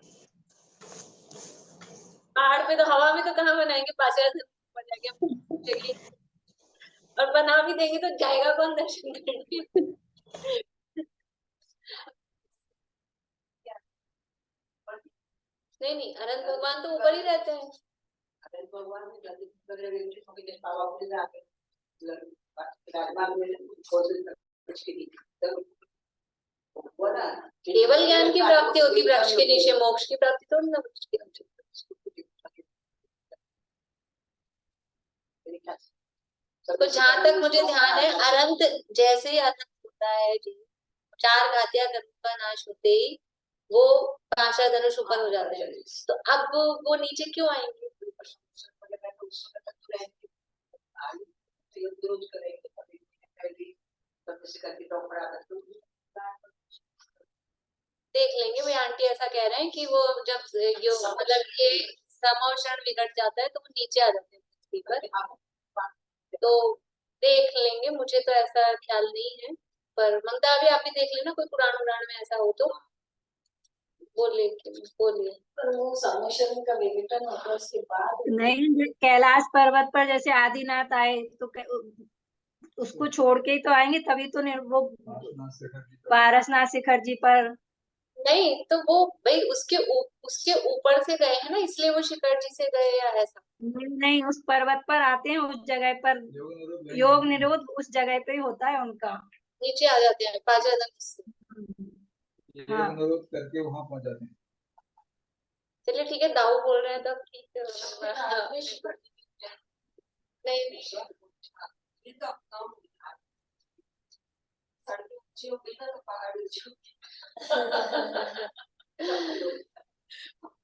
पहाड़ पे तो, हवा में तो कहाँ बनाएंगे, 5,000 ऊपर जाके जगह, और बना भी देंगे तो जाएगा कौन दर्शन करने। नहीं नहीं, अनंत भगवान तो ऊपर ही रहते हैं। केवल ज्ञान की प्राप्ति होती वृक्ष के नीचे, मोक्ष की प्राप्ति थोड़ी ना वृक्ष के नीचे। तो जहां तक मुझे ध्यान है, अनंत जैसे ही अनंत होता है जी, 4 घातिया कर्मों का नाश होते ही वो 5 धनुष ऊपर हो जाते हैं, तो अब वो नीचे क्यों आएंगे? देख लेंगे। वे आंटी ऐसा कह रहे हैं कि वो जब यो मतलब ये समोषण बिगड़ जाता है तो वो नीचे आ जाते हैं पृथ्वी पर। तो देख लेंगे, मुझे तो ऐसा ख्याल नहीं है, पर ममता अभी आप भी देख लेना, कोई पुराण पुराण में ऐसा हो तो बोलिए। वो समोषण का विघटन होता है उसके बाद नहीं, कैलाश पर्वत पर जैसे आदिनाथ आए तो उसको छोड़ के ही तो आएंगे, तभी तो वो पारसनाथ शिखर जी पर। नहीं तो वो भाई उसके ऊपर से गए हैं ना, इसलिए वो शिखर जी से गए या ऐसा? नहीं, उस पर्वत पर आते हैं, उस जगह पर योग निरोध उस जगह पे ही होता है उनका। नीचे आ जाते हैं पांचवा से। हाँ। योग निरोध करके वहां पहुंच जाते हैं। चलिए ठीक है, दाऊ बोल रहे हैं तब ठीक है। हाँ, नहीं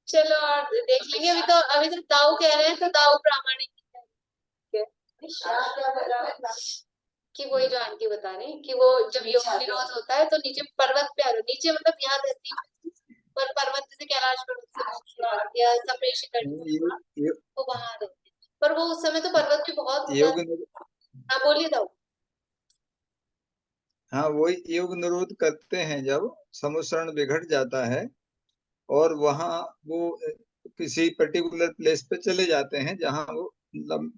चलो और देख लेंगे। अभी तो दाऊ कह रहे हैं, तो दाऊ प्रामाणिक है कि वही जो आंटी बता रही हैं कि वो जब योग निरोध होता है तो नीचे पर्वत पे आ जाओ। नीचे मतलब यहाँ धरती पर पर्वत जैसे कैलाश पर्वत से मोक्ष मार्ग या सप्रेम शिखर तो वहां आ जाते हैं। पर वो उस समय तो पर्वत भी बहुत योग हाँ बोलिए दाऊ। हाँ, वही योग निरोध करते हैं जब समूषण बिगड़ जाता है और वहां वो किसी पर्टिकुलर प्लेस पे चले जाते हैं जहां वो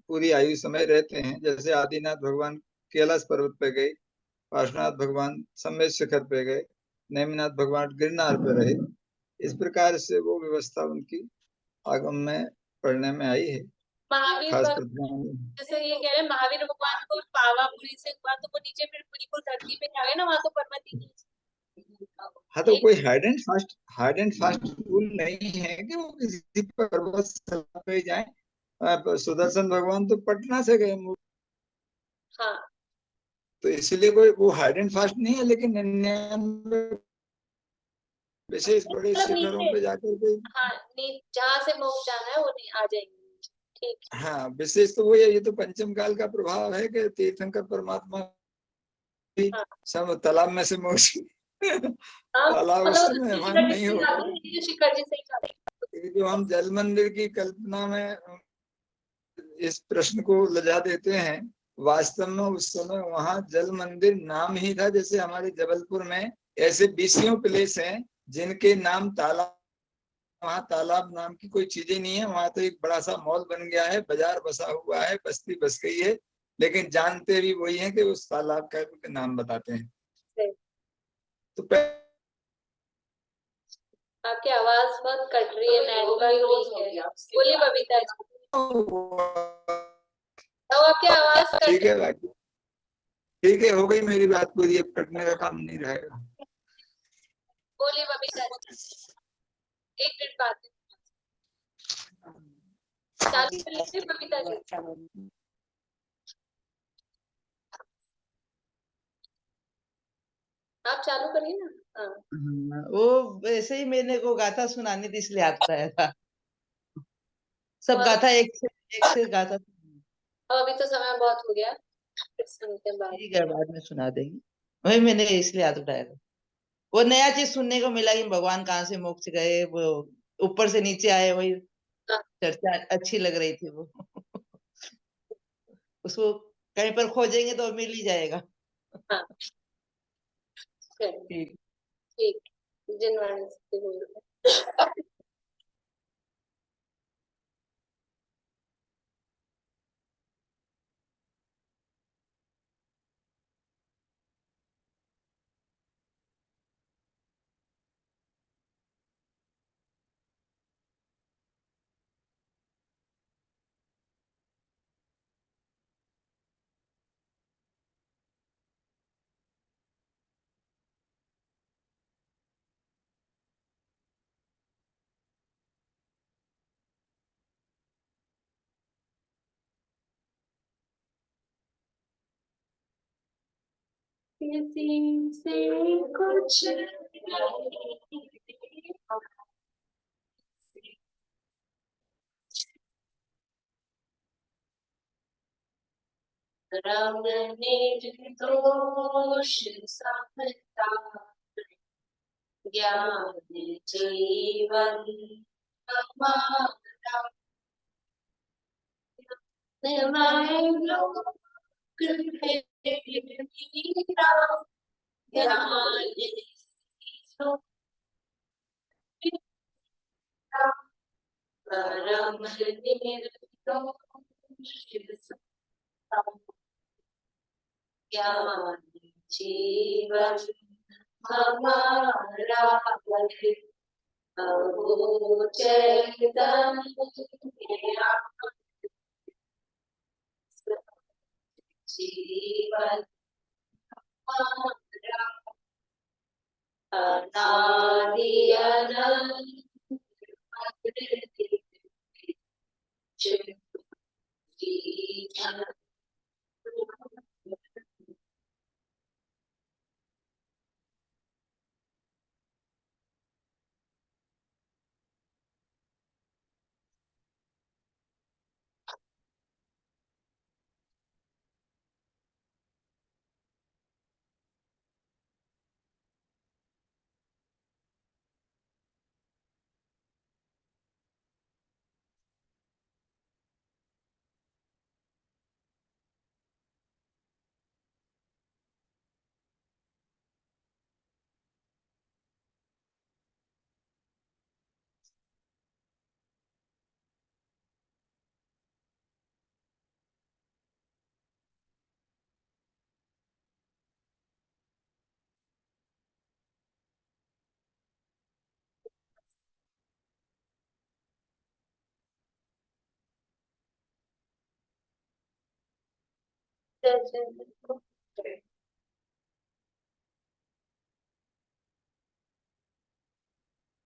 पूरी आयु समय रहते हैं। जैसे आदिनाथ भगवान कैलाश पर्वत पे गए, पार्श्वनाथ भगवान सम्मेद शिखर पे गए, नेमिनाथ भगवान गिरनार पे रहे। इस प्रकार से वो व्यवस्था उनकी आगम में पढ़ने में आई है। महावीर खास पर प्रतिमा में। जैसे ये कह रहे हैं महावीर भगवान को पावापुरी से हुआ तो वो नीचे फिर बिल्कुल धरती पे आ गए ना, वहां तो पर्वत ही नहीं। हाँ, तो कोई हार्ड एंड फास्ट रूल नहीं है कि वो किसी पर्वत पे जाए। सुदर्शन भगवान तो पटना से गए, हाँ तो इसलिए कोई वो हार्ड एंड फास्ट नहीं है। लेकिन 99 विशेष बड़े मतलब शिखरों नीचे पे जाकर के हाँ जहाँ से मोक्ष जाना है वो नहीं आ जाएंगे। ठीक हाँ, विशेष तो वो है। ये तो पंचम काल का प्रभाव है कि तीर्थंकर परमात्मा भी हाँ सब तालाब में से मोक्ष हाँ तालाब उस मतलब समय वहां शिखर जी नहीं से होगा। जाते हैं, शिखर जी से ही जाते हैं। ये जो हम जल मंदिर की कल्पना में इस प्रश्न को लजा देते हैं, वास्तव में उस समय वहां जल मंदिर नाम ही था। जैसे हमारे जबलपुर में ऐसे 20 प्लेस हैं जिनके नाम तालाब, वहां तालाब नाम की कोई चीजें नहीं है। वहां तो एक बड़ा सा मॉल बन गया है, बाजार बसा हुआ है, बस्ती बस गई है, लेकिन जानते भी वही है कि उस तालाब का नाम बताते हैं। तो आपकी आवाज बहुत कट रही है, नेटवर्क वीक है। बोलिए बबीता जी। तो आपकी आवाज कट ठीक है भाई, ठीक है, हो गई मेरी बात पूरी। अब कटने का काम नहीं रहेगा। बोलिए बबीता जी, 1 मिनट बात चालू कर लीजिए बबीता जी। आप चालू करिए ना। हाँ वो वैसे ही मैंने को गाथा सुनानी थी इसलिए याद आया था। सब गाथा एक से गाथा। अब अभी तो समय बहुत हो गया, फिर सुनते हैं बाद। ठीक है, बाद में सुना देंगे। वही मैंने इसलिए याद उठाया था। वो नया चीज सुनने को मिला कि भगवान कहाँ से मोक्ष गए, वो ऊपर से नीचे आए, वही हाँ चर्चा अच्छी लग रही थी वो। उसको कहीं पर खोजेंगे तो मिल ही जाएगा। हाँ चलिए, ठीक। ठीक जिनवाणी से बोल रहे हैं। किसी से कुछ परम निर्दोष समता ज्ञान जीवन हमारा निर्मल लोक में मीरा ज्ञान परम निर्दोष ज्ञान जीवन हमारा प्रभु चैतन्य जीवन हमारा अनादि अनंत जीवन